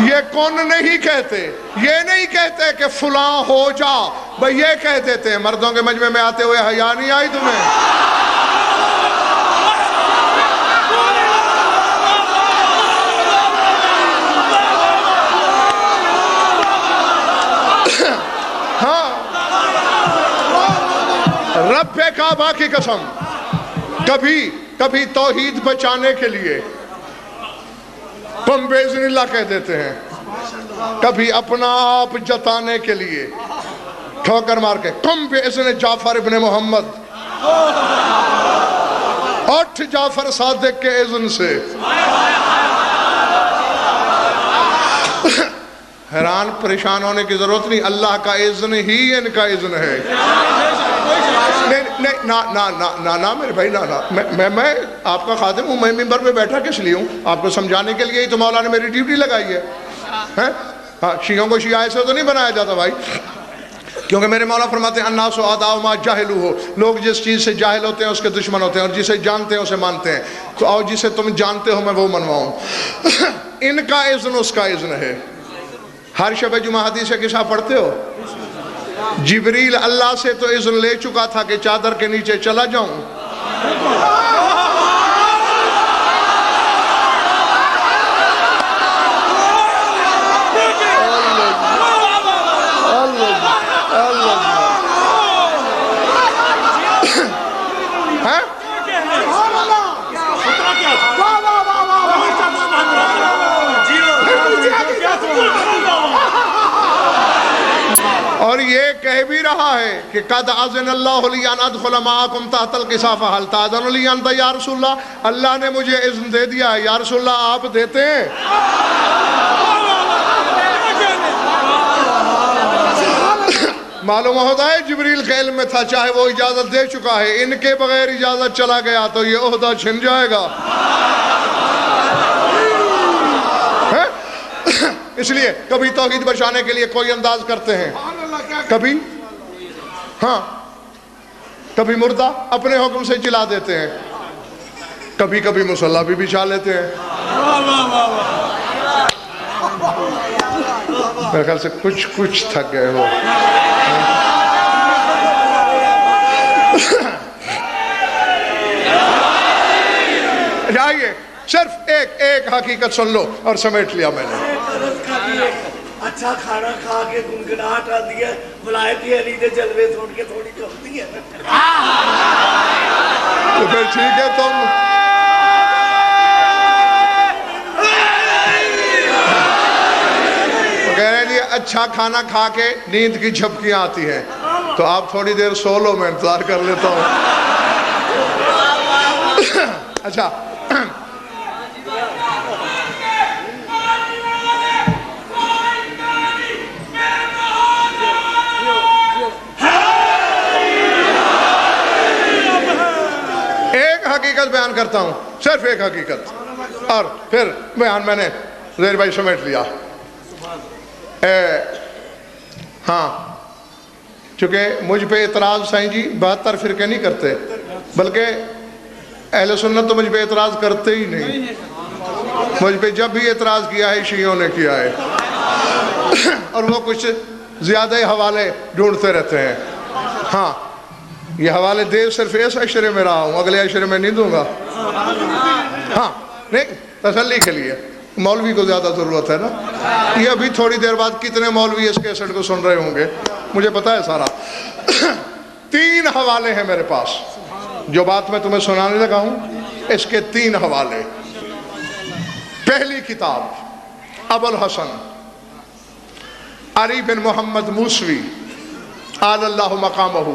Speaker 1: یہ کون نہیں کہتے، یہ نہیں کہتے کہ فلاں ہو جا، بھئی یہ کہہ دیتے ہیں مردوں کے مجمع میں آتے ہوئے حیا نہیں آئی تمہیں؟ ہاں رب کعبہ کی قسم، کبھی توحید بچانے کے لیے تم باذن اللہ کہہ دیتے ہیں، کبھی اپنا آپ جتانے کے لیے ٹھوکر مار کے تم باذن جعفر ابن محمد، اٹھ جعفر صادق کے اذن سے۔ حیران پریشان ہونے کی ضرورت نہیں، اللہ کا اذن ہی ان کا اذن ہے۔ نہیں نا میرے بھائی، میں آپ کا خادم ہوں، میں منبر پہ بیٹھا کس لیے ہوں؟ آپ کو سمجھانے کے لیے ہی تو مولا نے میری ڈیوٹی لگائی ہے۔ ہاں شیعوں کو شیعہ ایسے تو نہیں بنایا جاتا بھائی، کیونکہ میرے مولا فرماتے ہیں الناس اعداء ما جاہلوا ہو، لوگ جس چیز سے جاہل ہوتے ہیں اس کے دشمن ہوتے ہیں، اور جسے جانتے ہیں اسے مانتے ہیں۔ تو آؤ جسے تم جانتے ہو میں وہ منواؤں۔ ان کا اذن اس کا اذن ہے۔ ہر شب جمعہ حدیث قصہ پڑھتے ہو؟ جبریل اللہ سے تو اذن لے چکا تھا کہ چادر کے نیچے چلا جاؤں، یہ کہہ بھی رہا ہے کہ قد اذن اللہ لی ان ادخل معکم تحت القصافہ حل تاذن لی انت یا رسول اللہ، اللہ نے مجھے اذن دے دیا ہے، یا رسول اللہ آپ دیتے ہیں؟ معلوم ہوتا ہے جبریل کے علم میں تھا، چاہے وہ اجازت دے چکا ہے، ان کے بغیر اجازت چلا گیا تو یہ عہدہ چھن جائے گا۔ اس لیے کبھی توحید بچانے کے لیے کوئی انداز کرتے ہیں، کبھی ہاں کبھی مردہ اپنے حکم سے جلا دیتے ہیں، کبھی کبھی مصلی بھی بچھا لیتے ہیں۔ میرے خیال سے کچھ تھک گئے ہو۔ جائیے صرف ایک حقیقت سن لو اور سمیٹ لیا میں نے۔
Speaker 2: اچھا کھانا کھا کے گنگناہٹ آتی ہے، ولایتی علی دے جلوے سن کے تھوڑی چلتی ہے
Speaker 1: تو پھر ٹھیک ہے، تم کہہ رہے ہیں جی اچھا کھانا کھا کے نیند کی جھپکیاں آتی ہیں، تو آپ تھوڑی دیر سو لو، میں انتظار کر لیتا ہوں۔ اچھا ایک حقیقت بیان کرتا ہوں، صرف ایک حقیقت، اور پھر بیان میں نے زہیر بھائی سمیٹ لیا۔ ہاں چونکہ مجھ پہ اعتراض سائیں جی 72 فرقے نہیں کرتے، بلکہ اہل سنت تو مجھ پہ اعتراض کرتے ہی نہیں، مجھ پہ جب بھی اعتراض کیا ہے شیعوں نے کیا ہے، اور وہ کچھ زیادہ حوالے ڈھونڈتے رہتے ہیں۔ ہاں یہ حوالے دے صرف اس عشرے میں رہا ہوں، اگلے عشرے میں نہیں دوں گا۔ ہاں نہیں، تسلی کے لیے مولوی کو زیادہ ضرورت ہے نا، یہ ابھی تھوڑی دیر بعد کتنے مولوی اس کیسٹ کو سن رہے ہوں گے، مجھے پتا ہے سارا۔ 3 حوالے ہیں میرے پاس، جو بات میں تمہیں سنانے لگا ہوں اس کے 3 حوالے۔ پہلی کتاب ابو الحسن علی بن محمد موسوی اعلی اللہ مقامہ،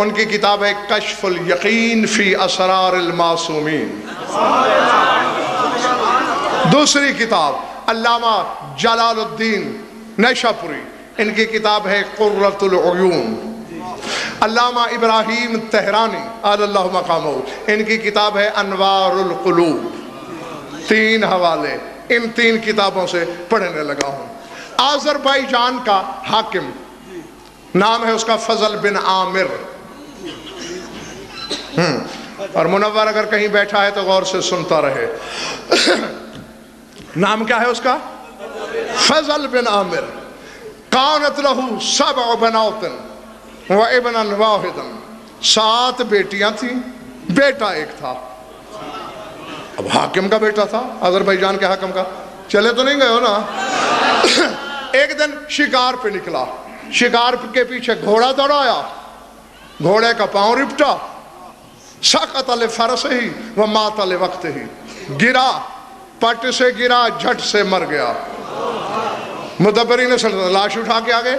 Speaker 1: ان کی کتاب ہے کشف الیقین فی اسرار المعصومین۔ دوسری کتاب علامہ جلال الدین نیشاپوری، ان کی کتاب ہے قرۃ العیون۔ علامہ ابراہیم تہرانی اعلی اللہ مقامہ، ان کی کتاب ہے انوار القلوب۔ 3 حوالے، ان 3 کتابوں سے پڑھنے لگا ہوں۔ آذربائیجان کا حاکم، نام ہے اس کا فضل بن عامر، اور منور اگر کہیں بیٹھا ہے تو غور سے سنتا رہے۔ نام کیا ہے اس کا؟ فضل بن عامر۔ کانت لہو 7 بنات و ابنا واحدا، 7 بیٹیاں تھیں، بیٹا ایک تھا۔ اب حاکم کا بیٹا تھا، آذربائیجان کے حاکم کا، چلے تو نہیں گئے ہو نا۔ ایک دن شکار پہ نکلا، شکار کے پیچھے گھوڑا دوڑایا، گھوڑے کا پاؤں رپٹا، سقط لفرسہ و مات لوقتہ، گرا، پٹ سے گرا، جھٹ سے مر گیا۔ مدبرین سلطنت لاش اٹھا کے آگے،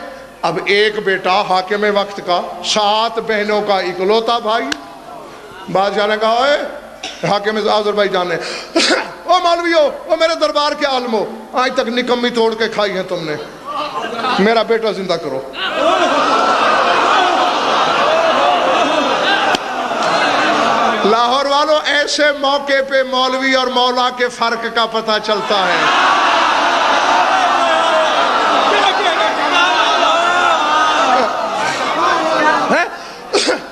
Speaker 1: اب ایک بیٹا حاکم وقت کا، 7 بہنوں کا اکلوتا بھائی۔ بادشاہ نے کہا اے حاکم آذربائیجان نے، او مولویو، او میرے دربار کے عالمو، آج تک نکمی توڑ کے کھائی ہیں تم نے، میرا بیٹا زندہ کرو۔ لاہور والوں، ایسے موقع پہ مولوی اور مولا کے فرق کا پتہ چلتا ہے۔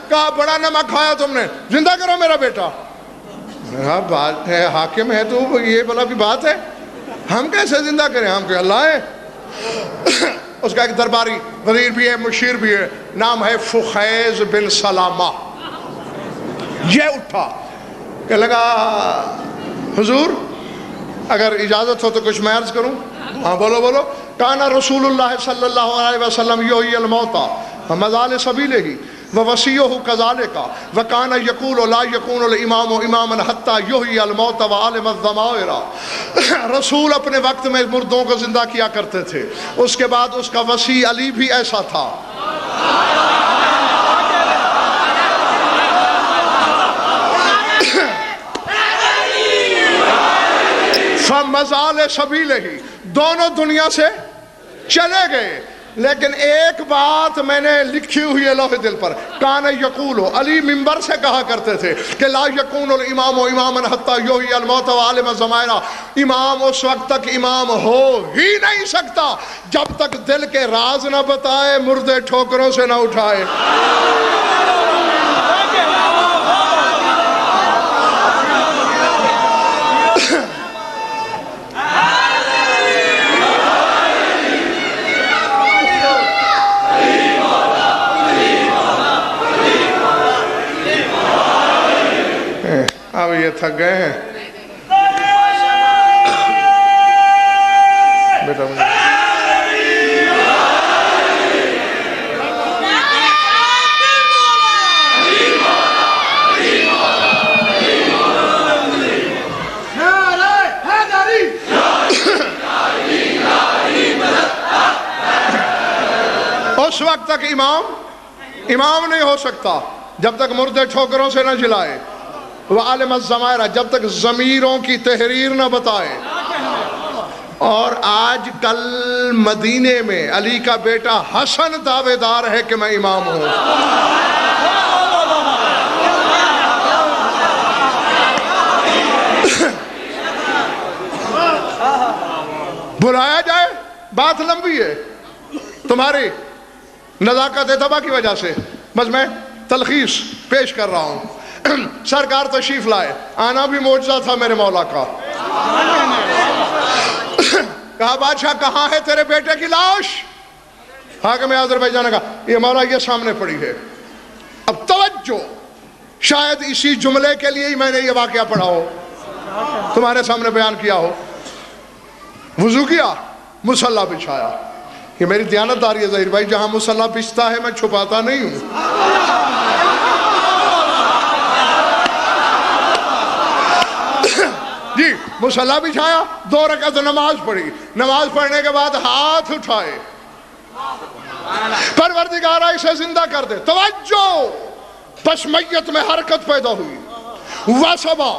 Speaker 1: کہا بڑا نمک کھایا تم نے، زندہ کرو میرا بیٹا۔ ہاں بات ہے، حاکم ہے تو یہ بلا بھی بات ہے، ہم کیسے زندہ کریں، ہم کہ اللہ ہے۔ اس کا ایک درباری وزیر بھی ہے، مشیر بھی ہے، نام ہے فخیز بن سلامہ۔ یہ اٹھا کہ لگا حضور اگر اجازت ہو تو کچھ میں عرض کروں؟ ہاں بولو بولو۔ کانا رسول اللہ صلی اللہ علیہ وسلم یحیی الموتى ومضى لسبیلہ ووصیہ کذالک وکانا یقول لا یکون الامام اماما حتی یحیی الموتى وعلم الضمائر۔ رسول اپنے وقت میں مردوں کو زندہ کیا کرتے تھے، اس کے بعد اس کا وصی علی بھی ایسا تھا، فمزال سبیل ہی، دونوں دنیا سے چلے گئے، لیکن ایک بات میں نے لکھی ہوئی ہے لوح دل پر، کان یقول، علی منبر سے کہا کرتے تھے کہ لا یکون الامام اماما حتی یحیی الموت وعالم الضمائر، امام اس وقت تک امام ہو ہی نہیں سکتا جب تک دل کے راز نہ بتائے، مردے ٹھوکروں سے نہ اٹھائے۔ اب یہ تھک گئے ہیں بیٹا، اس وقت تک امام نہیں ہو سکتا جب تک مردے ٹھوکروں سے نہ جلائے، وعالم الضمائر، جب تک ضمیروں کی تحریر نہ بتائے۔ اور آج کل مدینے میں علی کا بیٹا حسن دعوے دار ہے کہ میں امام ہوں۔ بلایا جائے، بات لمبی ہے، تمہاری نزاکت طبع کی وجہ سے بس میں تلخیص پیش کر رہا ہوں۔ سرکار تشریف لائے، آنا بھی معجزہ تھا میرے مولا کا۔ کہا بادشاہ کہاں ہے تیرے بیٹے کی لاش؟ حاکم آذربائیجان نے کہا یہ مولا یہ سامنے پڑی ہے۔ اب توجہ، شاید اسی جملے کے لیے ہی میں نے یہ واقعہ پڑھا ہو، تمہارے سامنے بیان کیا ہو۔ وضو کیا، مصلی بچھایا، یہ میری دیانتداری ہے ظہیر بھائی، جہاں مصلی بچھتا ہے میں چھپاتا نہیں ہوں۔ جی مصلی بچھایا، 2 رکعت نماز پڑھی، نماز پڑھنے کے بعد ہاتھ اٹھائے، پروردگارہ اسے زندہ کر دے۔ توجہ، پس میت میں حرکت پیدا ہوئی، وَصَبَا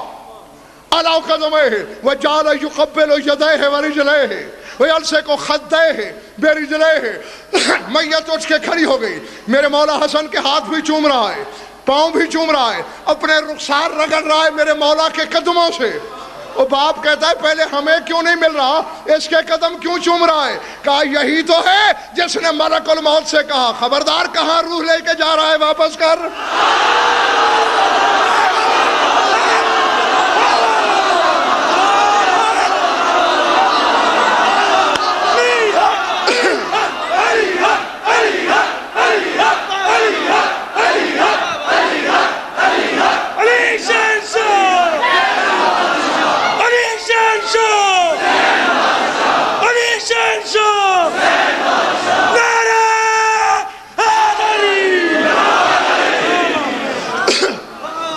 Speaker 1: عَلَىٰ قَدَمَيْهِ وَجَعَلَ يُقَبِّلُ يَدَيْهِ وَرِجْلَيْهِ وَيَلْصِقُ خَدَّيْهِ بِرِجْلَيْهِ۔ میت اٹھ کے کھڑی ہو گئی، میرے مولا حسن کے ہاتھ بھی چوم رہا ہے، پاؤں بھی چوم رہا ہے، اپنے رخسار رگڑ رہا ہے میرے مولا کے قدموں سے۔ وہ باپ کہتا ہے پہلے ہمیں کیوں نہیں مل رہا، اس کے قدم کیوں چوم رہا ہے؟ کہا یہی تو ہے جس نے ملک الموت سے کہا خبردار کہاں روح لے کے جا رہا ہے، واپس کر۔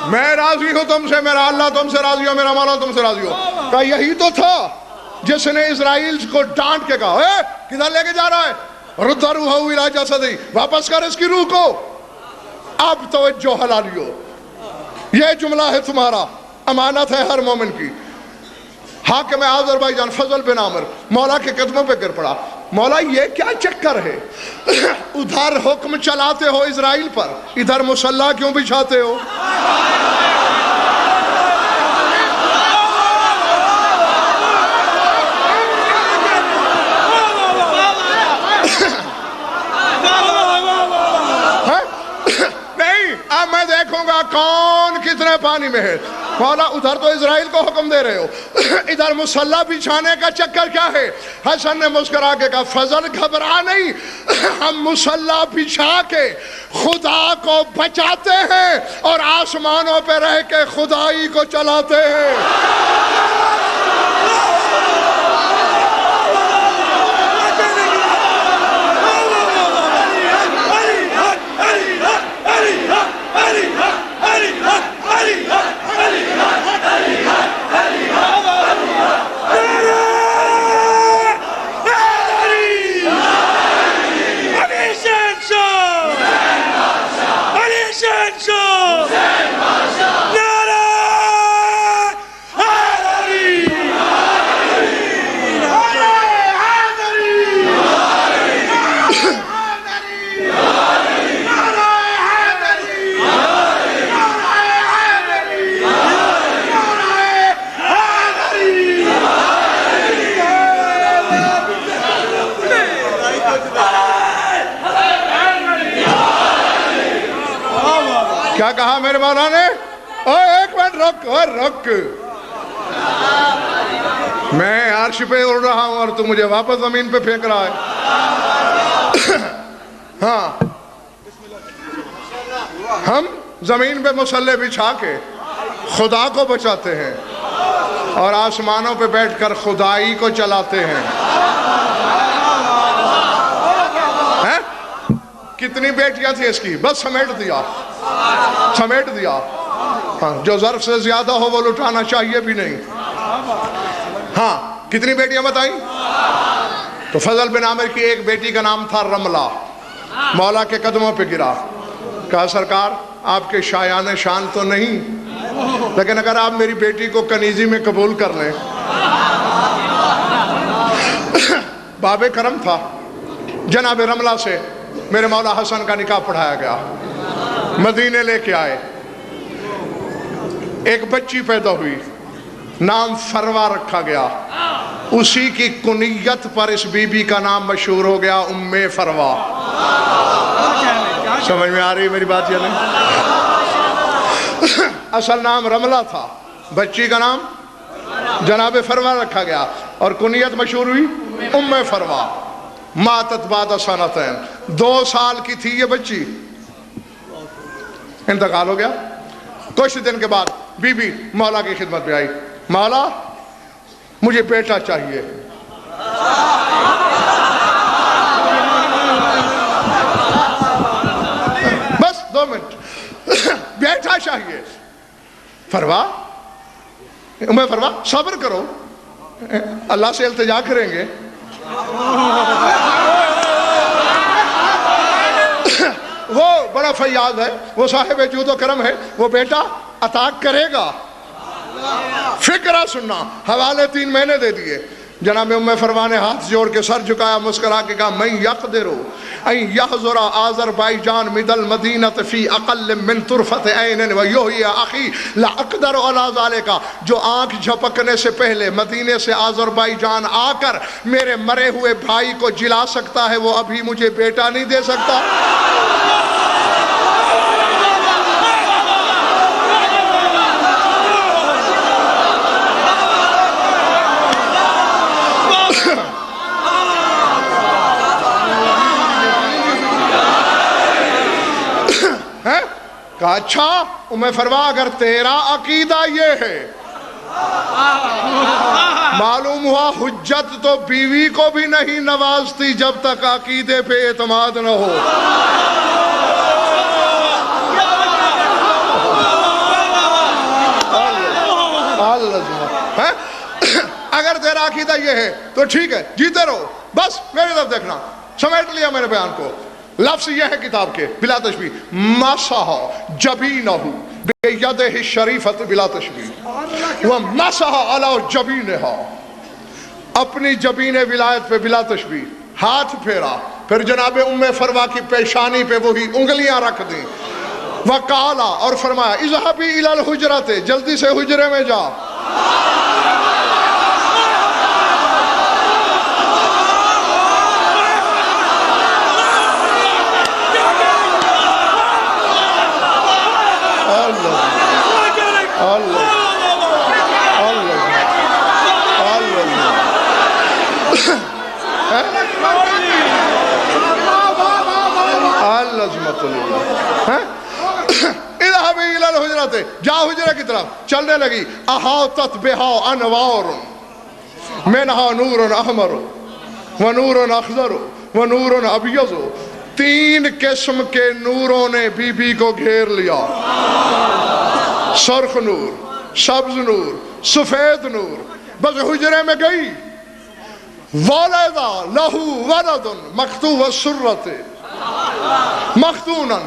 Speaker 1: میں راضی ہوں تم سے، میرا اللہ تم سے راضی ہو، میرا مولا تم سے راضی ہو۔ کہا یہی تو تھا جس نے اسرائیل کو ڈانٹ کے کہا اے کدھر لے کے جا رہا ہے، رد روحہ الی جسدہ، واپس کر اس کی روح کو۔ اب توجہ حلالیو، یہ جملہ ہے تمہارا، امانت ہے ہر مومن کی۔ حاکم آذربائیجان فضل بن عامر مولا کے قدموں پہ گر پڑا، مولا یہ کیا چکر ہے، ادھر حکم چلاتے ہو اسرائیل پر، ادھر مصلی کیوں بچھاتے ہو؟ نہیں، اب میں دیکھوں گا کون کتنے پانی میں ہے۔ مولا ادھر تو اسرائیل کو حکم دے رہے ہو، ادھر مصلی بچھانے کا چکر کیا ہے؟ حسن نے مسکرا کے کہا فضل گھبرا نہیں، ہم مصلی بچھا کے خدا کو بچاتے ہیں اور آسمانوں پہ رہ کے خدائی کو چلاتے ہیں۔ کیا کہا میرے مولا نے؟ اوے ایک منٹ رک، اوے رک، میں عرش پہ اڑ رہا ہوں اور تو مجھے واپس زمین پہ پھینک رہا ہے۔ ہاں، ہم زمین پہ مسلح بچھا کے خدا کو بچاتے ہیں اور آسمانوں پہ بیٹھ کر خدائی کو چلاتے ہیں۔ کتنی بیٹیاں تھی اس کی؟ بس سمیٹ دیا، سمیٹ دیا۔ ہاں، جو ظرف سے زیادہ ہو وہ لٹانا چاہیے بھی نہیں۔ ہاں، کتنی بیٹیاں بتائیں؟ تو فضل بن عامر کی ایک بیٹی کا نام تھا رملہ۔ مولا کے قدموں پہ گرا، کہا سرکار آپ کے شایان شان تو نہیں، لیکن اگر آپ میری بیٹی کو کنیزی میں قبول کر لیں۔ باب کرم تھا، جناب رملہ سے میرے مولا حسن کا نکاح پڑھایا گیا، مدینے لے کے آئے، ایک بچی پیدا ہوئی، نام فروا رکھا گیا، اسی کی کنیت پر اس بی بی کا نام مشہور ہو گیا ام فروا۔ سمجھ میں آ رہی ہے میری بات یا نہیں؟ اصل نام رملہ تھا، بچی کا نام جناب فروا رکھا گیا اور کنیت مشہور ہوئی ام فروا۔ ماتت بعد سنتین، 2 سال کی تھی یہ بچی، انتقال ہو گیا۔ کچھ دن کے بعد بی بی مولا کی خدمت پہ آئی، مولا مجھے بیٹا چاہیے۔ بس 2 منٹ، بیٹا چاہیے۔ فروا، ام فروا صبر کرو، اللہ سے التجا کریں گے۔ وہ بڑا فیاض ہے، وہ صاحب جود و کرم ہے، وہ بیٹا عطا کرے گا، فکرہ سننا۔ حوالے 3 مہینے دے دیے۔ جناب ام فروا نے ہاتھ جوڑ کے سر جھکایا، مسکرا کے کہا من یقدر ان یحضر آذربائیجان من المدینہ فی اقل من طرفۃ عین ویحیی اخی لاقدر علی ذلک، جو آنکھ جھپکنے سے پہلے مدینے سے آذربائیجان آ کر میرے مرے ہوئے بھائی کو جلا سکتا ہے، وہ ابھی مجھے بیٹا نہیں دے سکتا۔ کہا اچھا ام فروا اگر تیرا عقیدہ یہ ہے، معلوم ہوا حجت تو بیوی کو بھی نہیں نوازتی جب تک عقیدے پہ اعتماد نہ ہو۔ اگر تیرا عقیدہ یہ ہے تو ٹھیک ہے، جیتے رہو، بس میری طرف دیکھنا۔ سمیٹ لیا میں نے بیان کو۔ لفظ یہ ہے کتاب کے بلا تشبیہ، مسح جبینہ بیدہ الشریفۃ بلا تشبیہ ومسح علی جبینہا، اپنی جبین ولایت پہ بلا تشبیہ ہاتھ پھیرا، پھر جناب ام فروا کی پیشانی پہ وہی انگلیاں رکھ دیں، وقالا اور فرمایا اذهبی الی الحجرۃ، جلدی سے حجرے میں جا۔ جا حجرے کی طرف چلنے لگی، احاطت بہا انوار منہا نور احمر ونور اخضر ونور ابیض، 3 قسم کے نوروں نے بی بی کو گھیر لیا، سرخ نور، سبز نور، سفید نور۔ بس حجرے میں گئی، والدہ لہو ولد مکتوب السرۃ مختونن،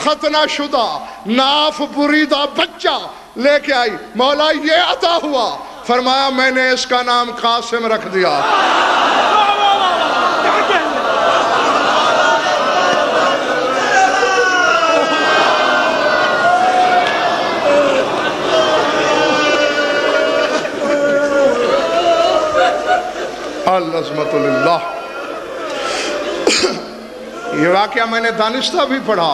Speaker 1: ختنہ شدہ ناف بریدہ بچہ لے کے آئی۔ مولا یہ عطا ہوا، فرمایا میں نے اس کا نام قاسم رکھ دیا۔ العظمت للہ۔ یہ واقعہ میں نے دانستہ بھی پڑھا،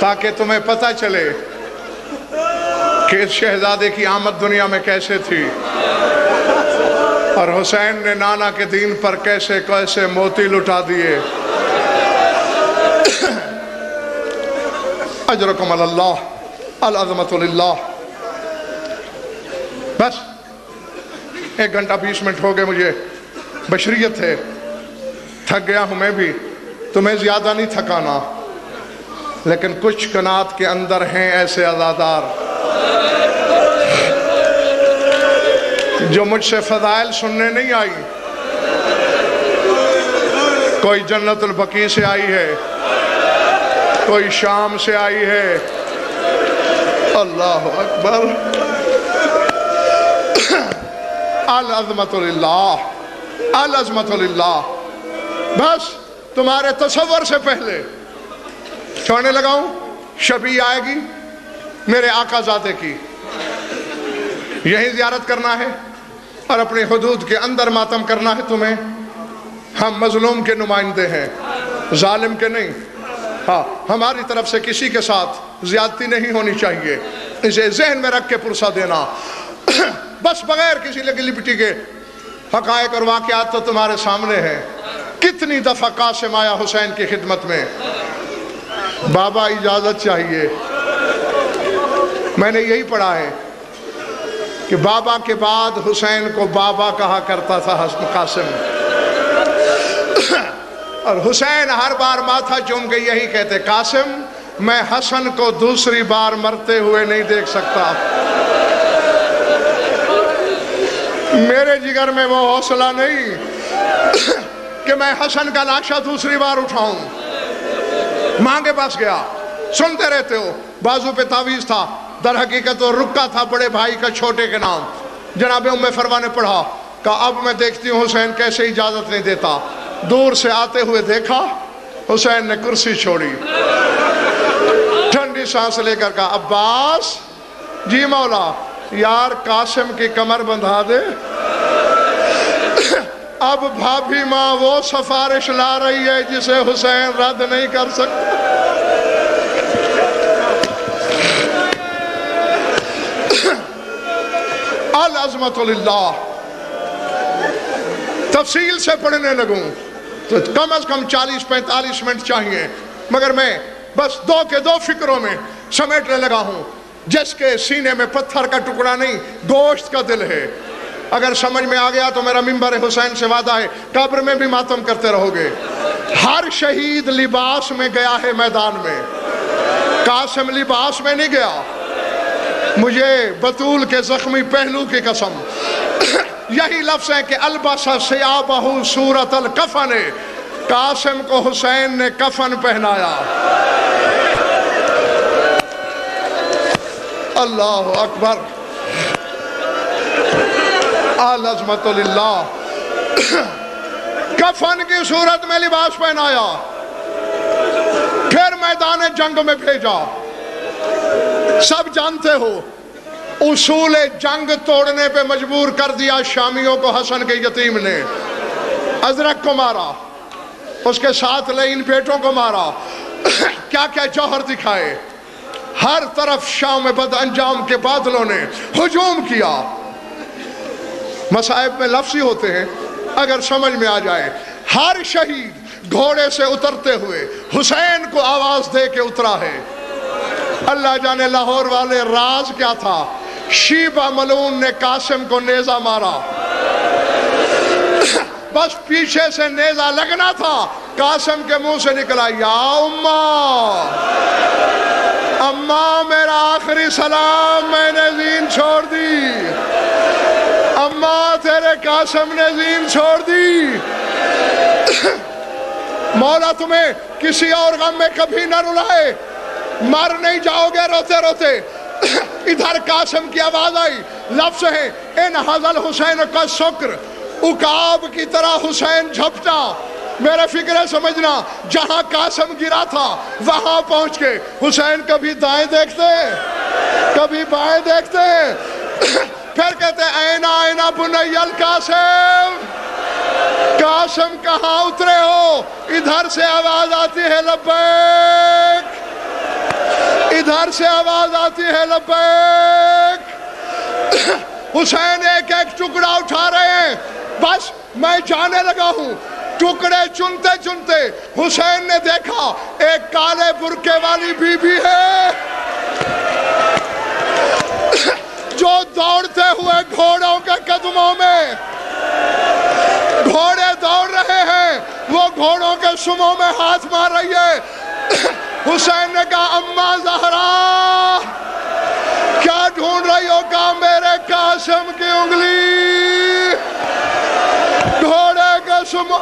Speaker 1: تاکہ تمہیں پتہ چلے کہ اس شہزادے کی آمد دنیا میں کیسے تھی اور حسین نے نانا کے دین پر کیسے کیسے موتی لٹا دیے. اجرکم اللہ، العظمت للہ. بس 1 گھنٹہ 20 منٹ ہو گئے، مجھے بشریت ہے، تھک گیا ہوں میں بھی، تمہیں زیادہ نہیں تھکانا، لیکن کچھ قنات کے اندر ہیں ایسے عزادار جو مجھ سے فضائل سننے نہیں آئی. کوئی جنت البقیع سے آئی ہے، کوئی شام سے آئی ہے. اللہ اکبر. العظمت للہ، العظمت للہ. بس تمہارے تصور سے پہلے چھوڑنے لگا ہوں. شبی آئے گی میرے آقا زادے کی، یہی زیارت کرنا ہے اور اپنی حدود کے اندر ماتم کرنا ہے تمہیں. ہم مظلوم کے نمائندے ہیں، ظالم کے نہیں. ہاں، ہماری طرف سے کسی کے ساتھ زیادتی نہیں ہونی چاہیے، اسے ذہن میں رکھ کے پرسہ دینا. بس بغیر کسی لگی لپٹی کے حقائق اور واقعات تو تمہارے سامنے ہیں. کتنی دفعہ قاسم آیا حسین کی خدمت میں، بابا اجازت چاہیے. میں نے یہی پڑھا ہے کہ بابا کے بعد حسین کو بابا کہا کرتا تھا قاسم، اور حسین ہر بار ماتھا چوم کے یہی کہتے، قاسم میں حسن کو دوسری بار مرتے ہوئے نہیں دیکھ سکتا. میرے جگر میں وہ حوصلہ نہیں کہ میں حسن کا لاشا دوسری بار اٹھاؤں. ماں کے پاس گیا، سنتے رہتے ہو، بازو پہ تعویذ تھا، در حقیقت وہ رکا تھا بڑے بھائی کا چھوٹے کے نام. جناب ام فروا نے پڑھا، کہا اب میں دیکھتی ہوں حسین کیسے اجازت نہیں دیتا. دور سے آتے ہوئے دیکھا، حسین نے کرسی چھوڑی، ٹھنڈی سانس لے کر کہا عباس جی مولا، یار قاسم کی کمر بندھا دے. اب بھابھی ماں وہ سفارش لا رہی ہے جسے حسین رد نہیں کر سکتا. العظمت للہ. تفصیل سے پڑھنے لگوں تو کم از کم 40-45 منٹ چاہیے، مگر میں بس 2 کے 2 فکروں میں سمیٹنے لگا ہوں. جس کے سینے میں پتھر کا ٹکڑا نہیں، گوشت کا دل ہے. اگر سمجھ میں آ گیا تو میرا منبر حسین سے وعدہ ہے، قبر میں بھی ماتم کرتے رہو گے. ہر شہید لباس میں گیا ہے میدان میں، قاسم لباس میں نہیں گیا. مجھے بطول کے زخمی پہلو کی قسم، یہی لفظ ہے کہ البس ثیابہ صورت الکفن، قاسم کو حسین نے کفن پہنایا. اللہ اکبر. العظمت للہ. کفن کی صورت میں لباس پہنایا، پھر میدان جنگ میں بھیجا. سب جانتے ہو اصول جنگ توڑنے پہ مجبور کر دیا شامیوں کو حسن کے یتیم نے. ازرق کو مارا، اس کے ساتھ لئین بیٹوں کو مارا، کیا کیا جوہر دکھائے. ہر طرف شام میں بد انجام کے بادلوں نے ہجوم کیا. مصائب میں لفظ ہی ہوتے ہیں، اگر سمجھ میں آ جائے. ہر شہید گھوڑے سے اترتے ہوئے حسین کو آواز دے کے اترا ہے. اللہ جانے لاہور والے راز کیا تھا. شیبہ ملعون نے قاسم کو نیزہ مارا، بس پیچھے سے نیزہ لگنا تھا، قاسم کے منہ سے نکلا یا اماں، اماں میرا آخری سلام، میں نے زین چھوڑ دی. اماں تیرے قاسم نے زین چھوڑ دی. مولا تمہیں کسی اور غم میں کبھی نہ رلائے، مر نہیں جاؤ گے روتے روتے. ادھر قاسم کی آواز آئی، لفظ ہے ان حضل حسین کا شکر، عقاب کی طرح حسین جھپٹا. میرے فکرے سمجھنا، جہاں قاسم گرا تھا وہاں پہنچ کے حسین کبھی دائیں دیکھتے کبھی بائیں دیکھتے، پھر کہتے اینا اینا بنی القاسم، قاسم کہاں اترے ہو. ادھر سے آواز آتی ہے لبیک. ادھر سے آواز آتی ہے لبیک. حسین ایک ایک ٹکڑا اٹھا رہے ہیں. بس میں جانے لگا ہوں. ٹکڑے چنتے چنتے حسین نے دیکھا ایک کالے برقعے والی بی بی ہے جو دوڑتے ہوئے گھوڑوں کے قدموں میں. گھوڑے دوڑ رہے ہیں, وہ گھوڑوں کے سموں میں ہاتھ مار رہی ہے. حسین نے کہا اماں زہرا کیا ڈھونڈ رہی ہو؟ کہا میرے قاسم کی انگلی. گھوڑے کے سموں